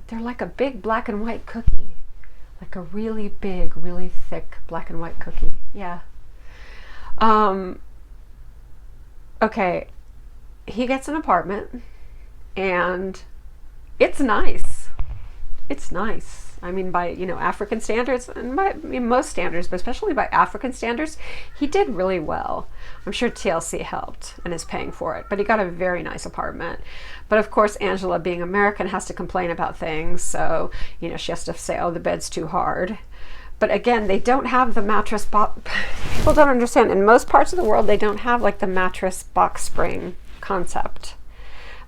big black and white cookie. Like a really big, really thick black and white cookie. Yeah. Okay. He gets an apartment, and it's nice. It's nice. I mean, by, African standards, and most standards, but especially by African standards, he did really well. I'm sure TLC helped and is paying for it, but he got a very nice apartment. But of course, Angela, being American, has to complain about things. So, she has to say, oh, the bed's too hard. But again, they don't have the mattress box. People don't understand. In most parts of the world, they don't have like the mattress box spring concept.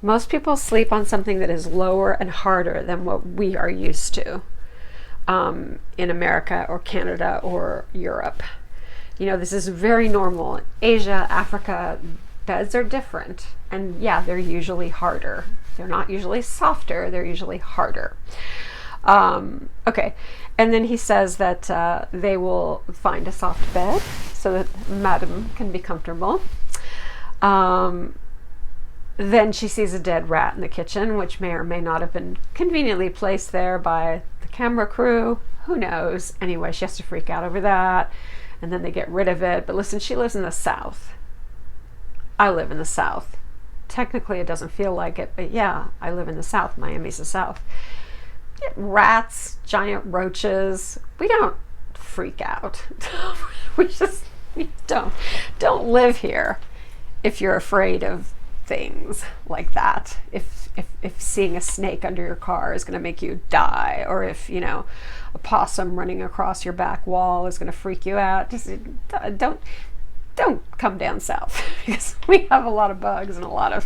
Most people sleep on something that is lower and harder than what we are used to in America or Canada or Europe. This is very normal. Asia, Africa, beds are different. And yeah, they're usually harder. They're not usually softer. They're usually harder. Okay. And then he says that they will find a soft bed so that Madam can be comfortable. Then she sees a dead rat in the kitchen, which may or may not have been conveniently placed there by the camera crew. Who knows? Anyway, she has to freak out over that. And then they get rid of it. But listen, she lives in the South. I live in the South. Technically, it doesn't feel like it, but yeah, I live in the South. Miami's the South. Rats, giant roaches. We don't freak out. We don't live here if you're afraid of things like that. If seeing a snake under your car is going to make you die, or if, you know, a possum running across your back wall is going to freak you out, just don't come down south, because we have a lot of bugs and a lot of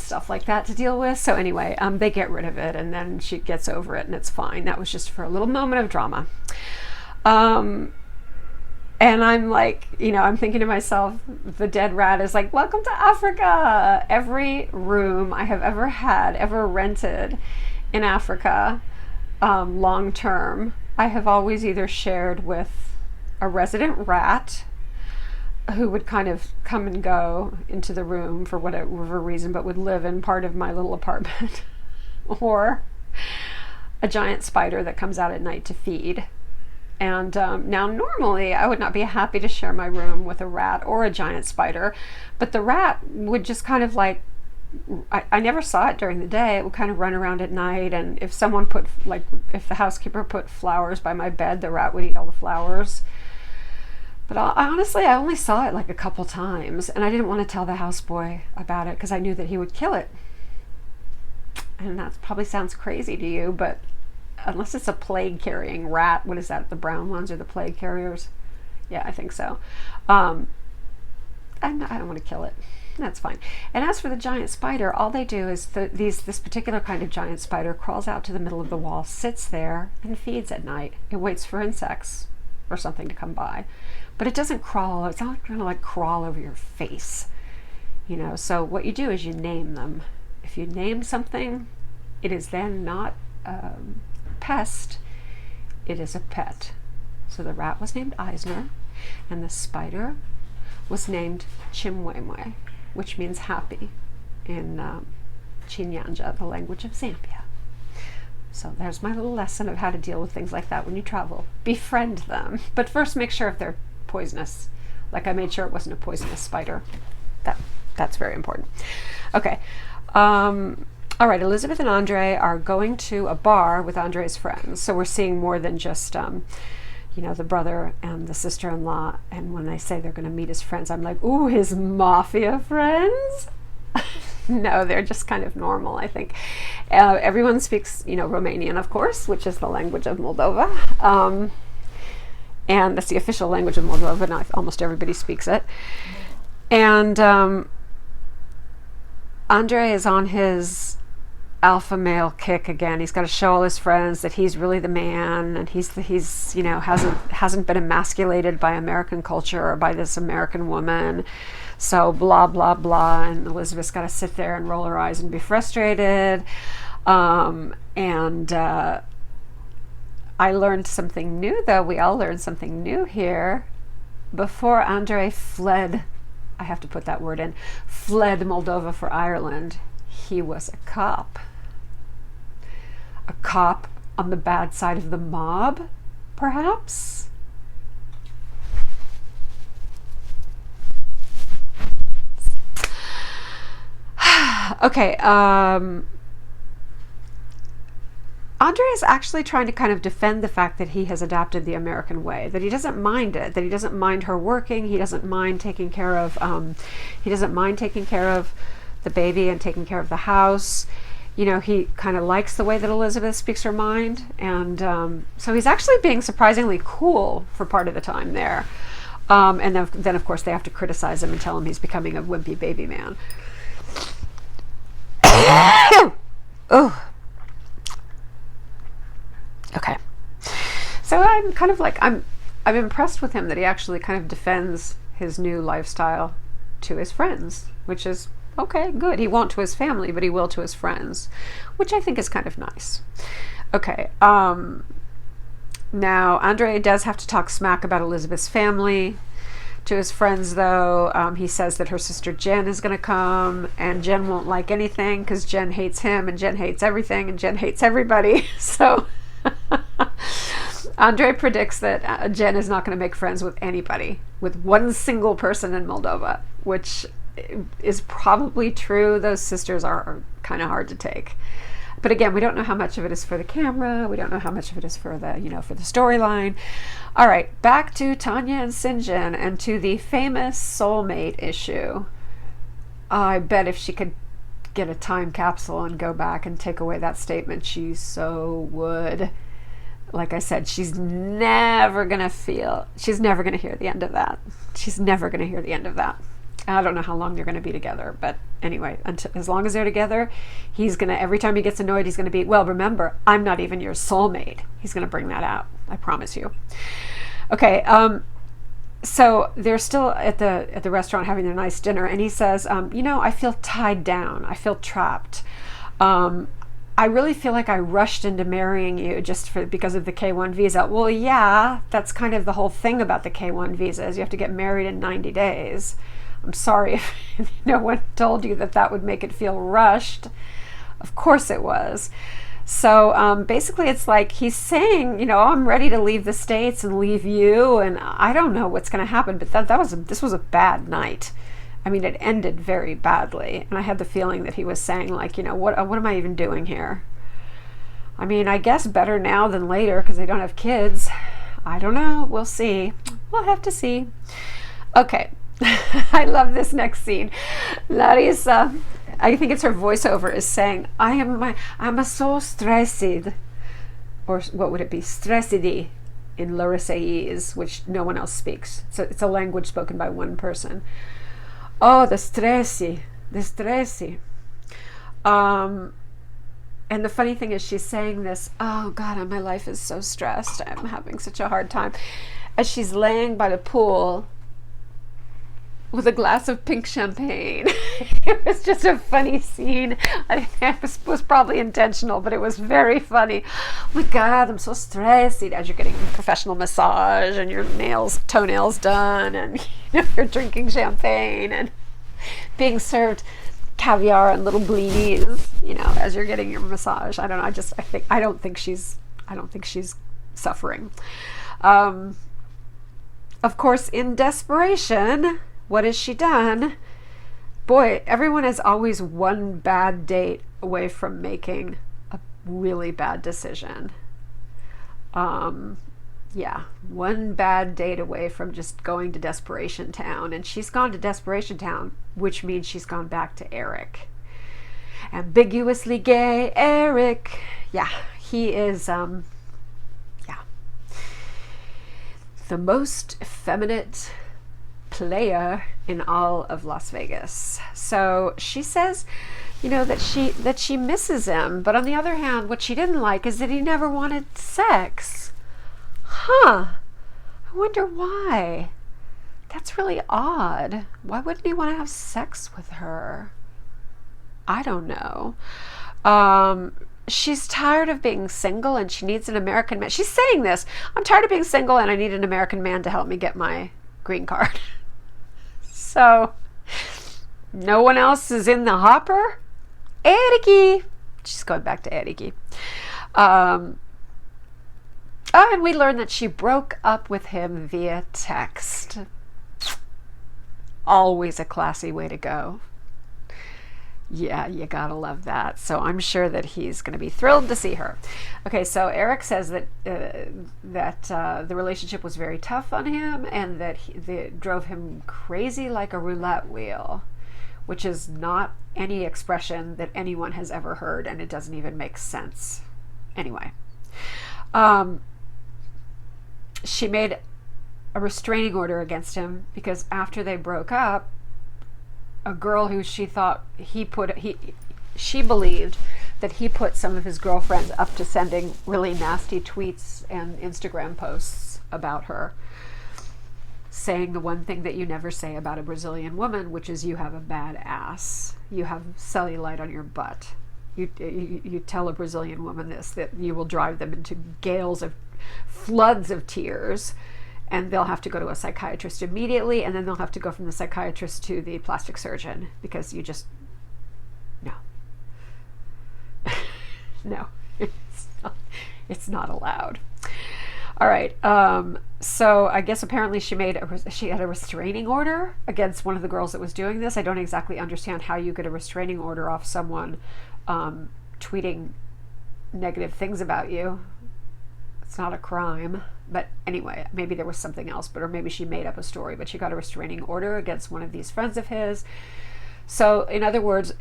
stuff like that to deal with. So anyway, they get rid of it, and then she gets over it, and it's fine. That was just for a little moment of drama. And I'm like, you know, I'm thinking to myself, the dead rat is like, welcome to Africa. Every room I have ever rented in Africa, long term, I have always either shared with a resident rat who would kind of come and go into the room for whatever reason, but would live in part of my little apartment, or a giant spider that comes out at night to feed. And now normally I would not be happy to share my room with a rat or a giant spider, but the rat would just kind of like, I never saw it during the day. It would kind of run around at night, and if someone if the housekeeper put flowers by my bed, the rat would eat all the flowers. But honestly, I only saw it like a couple times, and I didn't want to tell the houseboy about it because I knew that he would kill it. And that probably sounds crazy to you, but unless it's a plague-carrying rat, what is that? The brown ones are the plague carriers? Yeah, I think so. I don't want to kill it. That's fine. And as for the giant spider, all they do is this particular kind of giant spider crawls out to the middle of the wall, sits there, and feeds at night. It waits for insects or something to come by. But it doesn't crawl. It's not going to like crawl over your face. You know, so what you do is you name them. If you name something, it is then not pest, it is a pet. So the rat was named Eisner, and the spider was named Chimwemwe, which means happy in Chinyanja, the language of Zambia. So there's my little lesson of how to deal with things like that when you travel. Befriend them, but first make sure if they're poisonous. Like I made sure it wasn't a poisonous spider. That's very important. Okay. All right, Elizabeth and Andrei are going to a bar with Andrei's friends. So we're seeing more than just, you know, the brother and the sister-in-law. And when they say they're going to meet his friends, I'm like, ooh, his mafia friends? No, they're just kind of normal, I think. Everyone speaks, you know, Romanian, of course, which is the language of Moldova. And that's the official language of Moldova. Not almost everybody speaks it. And Andrei is on his alpha male kick again. He's got to show all his friends that he's really the man, and he's you know, hasn't been emasculated by American culture or by this American woman. So blah blah blah, and Elizabeth's got to sit there and roll her eyes and be frustrated. I learned something new, though. We all learned something new here. Before Andrei fled, I have to put that word in, fled Moldova for Ireland, he was a cop. A cop on the bad side of the mob, perhaps? Okay, Andrei is actually trying to kind of defend the fact that he has adopted the American way, that he doesn't mind it, that he doesn't mind her working, he doesn't mind taking care of the baby and taking care of the house. You know, he kind of likes the way that Elizabeth speaks her mind, and so he's actually being surprisingly cool for part of the time there. And then of course they have to criticize him and tell him he's becoming a wimpy baby man. Oh. Okay. So I'm kind of like, I'm impressed with him that he actually kind of defends his new lifestyle to his friends, which is okay, good. He won't to his family, but he will to his friends, which I think is kind of nice. Okay. Now Andrei does have to talk smack about Elizabeth's family to his friends, though. He says that her sister Jen is going to come, and Jen won't like anything because Jen hates him, and Jen hates everything, and Jen hates everybody. So Andrei predicts that Jen is not going to make friends with anybody, with one single person in Moldova. which is probably true. Those sisters are kind of hard to take. But again, we don't know how much of it is for the camera. We don't know how much of it is for the, for the storyline. All right, back to Tanya and Syngin and to the famous soulmate issue. I bet if she could get a time capsule and go back and take away that statement, she so would. Like I said, she's never going to hear the end of that. She's never going to hear the end of that. I don't know how long they're going to be together, but anyway, as long as they're together, he's going to, every time he gets annoyed, he's going to be, well, remember, I'm not even your soulmate. He's going to bring that out. I promise you. Okay. So they're still at the restaurant having their nice dinner, and he says, I feel tied down. I feel trapped. I really feel like I rushed into marrying you because of the K1 visa. Well, yeah, that's kind of the whole thing about the K1 visa is you have to get married in 90 days. I'm sorry if no one told you that would make it feel rushed. Of course it was. So basically it's like he's saying, I'm ready to leave the States and leave you, and I don't know what's going to happen, but this was a bad night. I mean, it ended very badly, and I had the feeling that he was saying, like, what am I even doing here? I mean, I guess better now than later because they don't have kids. I don't know. We'll see. We'll have to see. Okay. I love this next scene. Larissa, I think it's her voiceover, is saying, I'm so stressed. Or what would it be? Stressedy in Larissaese, which no one else speaks. So it's a language spoken by one person. Oh, the stressy. And the funny thing is she's saying this, oh God, my life is so stressed. I'm having such a hard time. As she's laying by the pool with a glass of pink champagne. It was just a funny scene. I think it was probably intentional, but it was very funny. Oh my God, I'm so stressed. As you're getting a professional massage and your toenails done, and you're drinking champagne and being served caviar and little bleedies, as you're getting your massage. I don't know. I don't think she's suffering. Of course, in desperation, what has she done? Boy, everyone is always one bad date away from making a really bad decision. Yeah, one bad date away from just going to Desperation Town. And she's gone to Desperation Town, which means she's gone back to Eric. Ambiguously gay Eric. Yeah, he is, the most effeminate player in all of Las Vegas. So she says, that she misses him, but on the other hand, what she didn't like is that he never wanted sex. I wonder why. That's really odd. Why wouldn't he want to have sex with her? I don't know. She's tired of being single and she needs an American man. She's saying this. I'm tired of being single and I need an American man to help me get my green card. So, no one else is in the hopper? Eriki. She's going back to Eriki. And we learned that she broke up with him via text. Always a classy way to go. Yeah, you gotta love that. So I'm sure that he's going to be thrilled to see her. Okay, so Eric says that the relationship was very tough on him and that it drove him crazy like a roulette wheel, which is not any expression that anyone has ever heard, and it doesn't even make sense. Anyway, she made a restraining order against him because after they broke up, a girl who she thought she believed that he put some of his girlfriends up to sending really nasty tweets and Instagram posts about her, saying the one thing that you never say about a Brazilian woman, which is you have a bad ass, you have cellulite on your butt. You tell a Brazilian woman this, that you will drive them into floods of tears, and they'll have to go to a psychiatrist immediately, and then they'll have to go from the psychiatrist to the plastic surgeon because you just, no. No, it's not allowed. All right. So I guess apparently she had a restraining order against one of the girls that was doing this. I don't exactly understand how you get a restraining order off someone tweeting negative things about you. It's not a crime. But anyway, maybe there was something else, or maybe she made up a story, but she got a restraining order against one of these friends of his. So, in other words,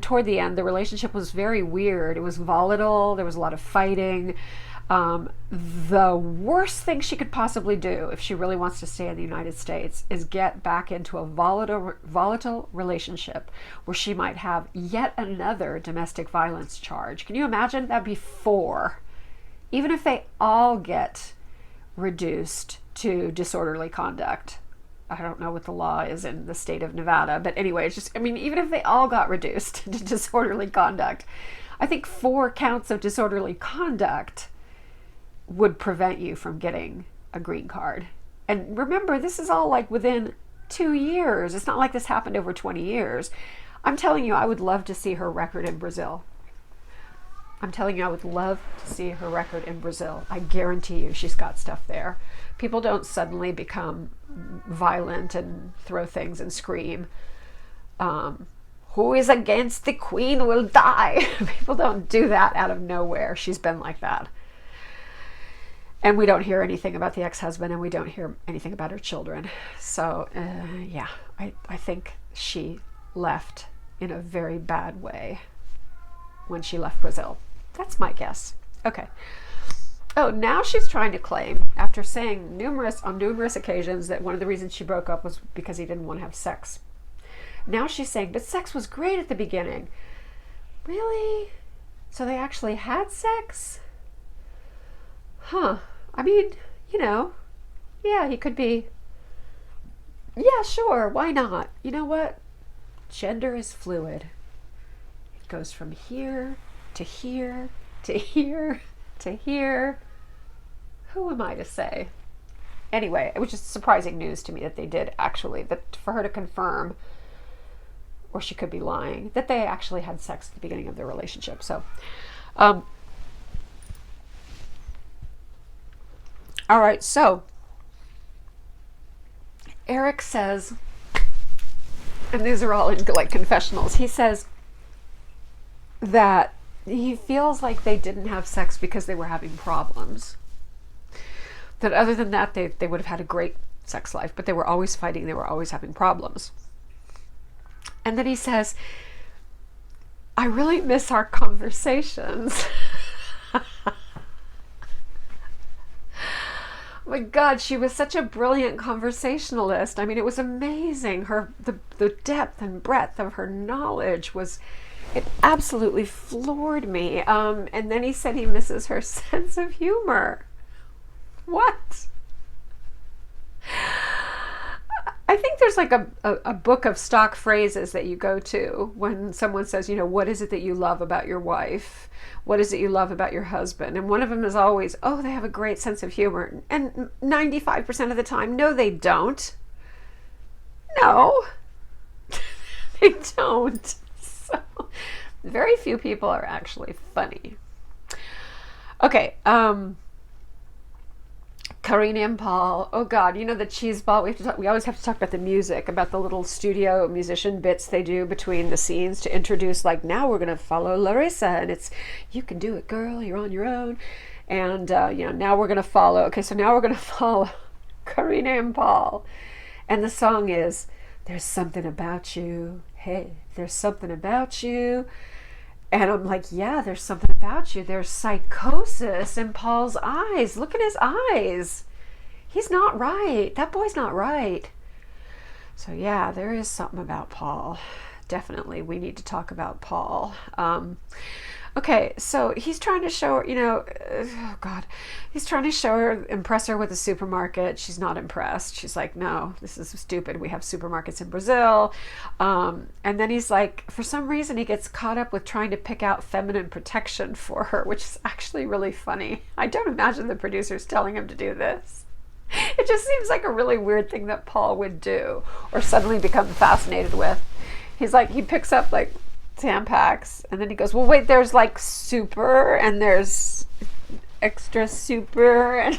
toward the end, the relationship was very weird. It was volatile. There was a lot of fighting. The worst thing she could possibly do if she really wants to stay in the United States is get back into a volatile relationship where she might have yet another domestic violence charge. Can you imagine? That'd be 4. Even if they all get reduced to disorderly conduct. I don't know what the law is in the state of Nevada, but anyway, even if they all got reduced to disorderly conduct, I think 4 counts of disorderly conduct would prevent you from getting a green card. And remember, this is all like within 2 years. It's not like this happened over 20 years. I'm telling you, I would love to see her record in Brazil. I'm telling you, I would love to see her record in Brazil. I guarantee you she's got stuff there. People don't suddenly become violent and throw things and scream. Who is against the queen will die. People don't do that out of nowhere. She's been like that. And we don't hear anything about the ex-husband, and we don't hear anything about her children. So, yeah, I think she left in a very bad way when she left Brazil. That's my guess. Okay. Oh, now she's trying to claim, after saying on numerous occasions that one of the reasons she broke up was because he didn't want to have sex. Now she's saying, but sex was great at the beginning. Really? So they actually had sex? Huh. I mean, yeah, he could be. Yeah, sure. Why not? You know what? Gender is fluid. It goes from here to here to here to here. Who am I to say? Anyway, it was just surprising news to me that they did actually, that for her to confirm, or she could be lying, that they actually had sex at the beginning of their relationship. So, all right, so Eric says, and these are all in like confessionals, he says that he feels like they didn't have sex because they were having problems. That other than that, they would have had a great sex life, but they were always fighting, they were always having problems. And then he says, I really miss our conversations. Oh my God, she was such a brilliant conversationalist. I mean, it was amazing. The depth and breadth of her knowledge it absolutely floored me. And then he said he misses her sense of humor. What? I think there's like a book of stock phrases that you go to when someone says, what is it that you love about your wife? What is it you love about your husband? And one of them is always, oh, they have a great sense of humor. And 95% of the time, no, they don't. No, they don't. So very few people are actually funny. Okay, Karine and Paul. Oh God, the cheese ball. We always have to talk about the music, about the little studio musician bits they do between the scenes to introduce, like, now we're gonna follow Larissa, and it's, you can do it, girl. You're on your own. And now we're gonna follow. Okay, so now we're gonna follow Karine and Paul, and the song is, "There's something about you. Hey, there's something about you." And I'm like, yeah, there's something about you. There's psychosis in Paul's eyes. Look at his eyes. He's not right. That boy's not right. So yeah, there is something about Paul. Definitely, we need to talk about Paul. Okay, so he's trying to show her, oh God, he's trying to show her, impress her with the supermarket. She's not impressed. She's like, no, this is stupid. We have supermarkets in Brazil. And then he's like, for some reason, he gets caught up with trying to pick out feminine protection for her, which is actually really funny. I don't imagine the producers telling him to do this. It just seems like a really weird thing that Paul would do or suddenly become fascinated with. He's like, he picks up like Tampax, and then he goes, well, wait, there's like super and there's extra super, and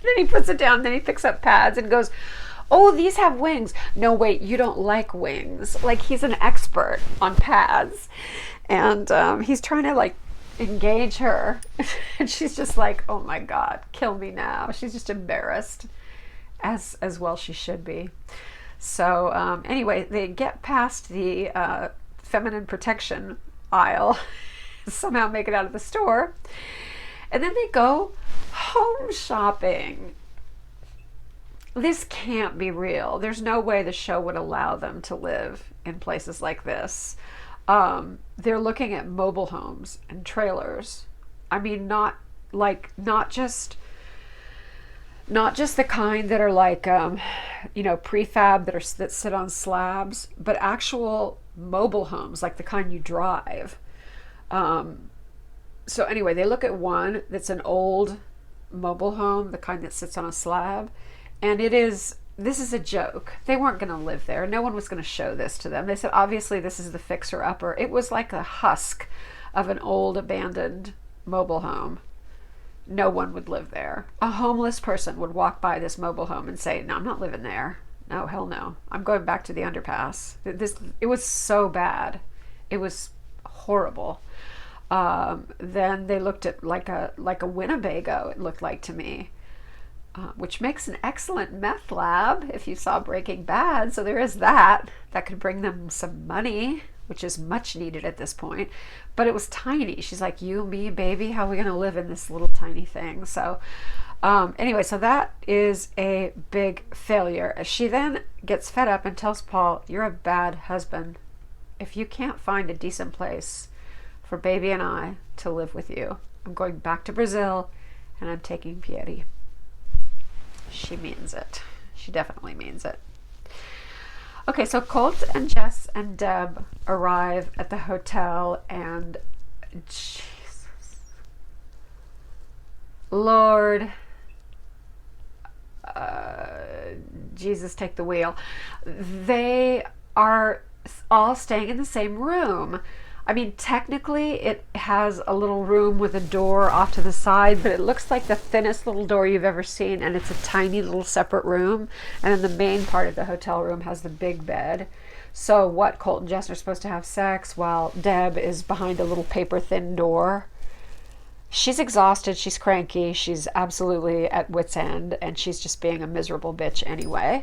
Then he puts it down, then he picks up pads and goes, oh, these have wings. No, wait, you don't like wings. Like, he's an expert on pads. And he's trying to, like, engage her. And she's just like, oh my God, kill me now. She's just embarrassed, as well she should be. So anyway, they get past the feminine protection aisle, somehow make it out of the store, and then they go home shopping. This can't be real. There's no way the show would allow them to live in places like this. They're looking at mobile homes and trailers. I mean, not just the kind that are like, prefab that sit on slabs, but actual mobile homes, like the kind you drive. So anyway, they look at one that's an old mobile home, the kind that sits on a slab, and this is a joke. They weren't going to live there. No one was going to show this to them. They said, obviously, this is the fixer-upper. It was like a husk of an old abandoned mobile home. No one would live there. A homeless person would walk by this mobile home and say, no, I'm not living there. No, hell no. I'm going back to the underpass. It was so bad. It was horrible. Then they looked at like a Winnebago, it looked like to me, which makes an excellent meth lab if you saw Breaking Bad. So there is that could bring them some money, which is much needed at this point. But it was tiny. She's like, you, me, baby, how are we going to live in this little tiny thing? So anyway, so that is a big failure. She then gets fed up and tells Paul, you're a bad husband. If you can't find a decent place for baby and I to live with you, I'm going back to Brazil and I'm taking Pierre. She means it. She definitely means it. Okay, so Colt and Jess and Deb arrive at the hotel, and Jesus, Lord, Jesus, take the wheel. They are all staying in the same room. I mean, technically it has a little room with a door off to the side, but it looks like the thinnest little door you've ever seen, and it's a tiny little separate room. And then the main part of the hotel room has the big bed. So what, Colt and Jess are supposed to have sex while Deb is behind a little paper thin door? She's exhausted, she's cranky, she's absolutely at wit's end, and she's just being a miserable bitch anyway.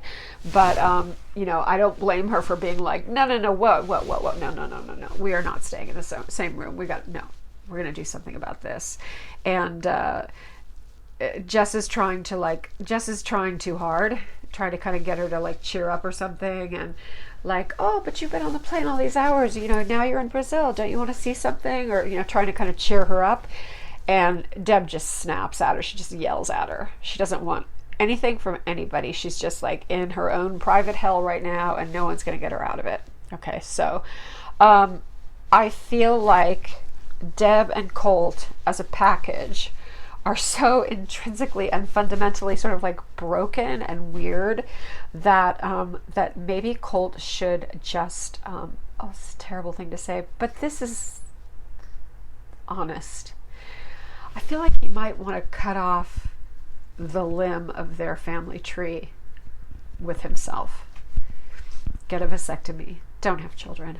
But, I don't blame her for being like, no, whoa, no. We are not staying in the same room. We're going to do something about this. And Jess is trying too hard, trying to kind of get her to like cheer up or something, and like, oh, but you've been on the plane all these hours, now you're in Brazil, don't you want to see something? Or, trying to kind of cheer her up. And Deb just snaps at her. She just yells at her. She doesn't want anything from anybody. She's just like in her own private hell right now, and no one's going to get her out of it. Okay, so I feel like Deb and Colt as a package are so intrinsically and fundamentally sort of like broken and weird that that maybe Colt should just it's a terrible thing to say, but this is honest. I feel like he might want to cut off the limb of their family tree with himself. Get a vasectomy. Don't have children.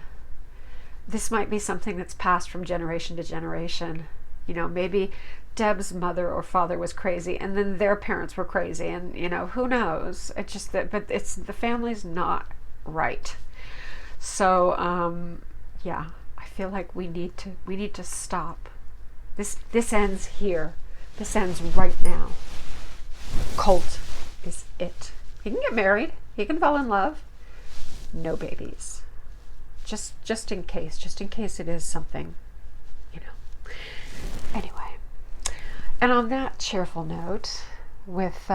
This might be something that's passed from generation to generation. Maybe Deb's mother or father was crazy, and then their parents were crazy, and who knows? It's just that, but the family's not right. So I feel like we need to stop. This ends here. This ends right now. Colt is it. He can get married. He can fall in love. No babies. Just in case it is something, Anyway. And on that cheerful note, with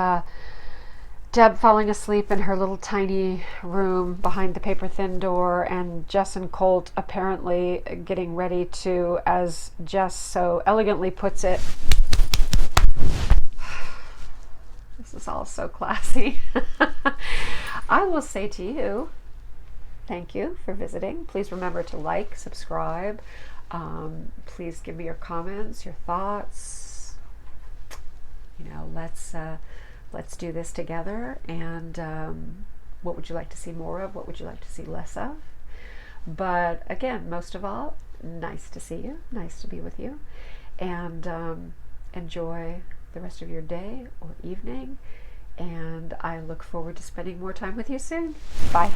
Deb falling asleep in her little tiny room behind the paper thin door, and Jess and Colt apparently getting ready to, as Jess so elegantly puts it, this is all so classy. I will say to you, thank you for visiting. Please remember to like, subscribe. Please give me your comments, your thoughts. let's do this together. And what would you like to see more of? What would you like to see less of? But again, most of all, nice to see you, nice to be with you, and enjoy the rest of your day or evening. And I look forward to spending more time with you soon. Bye.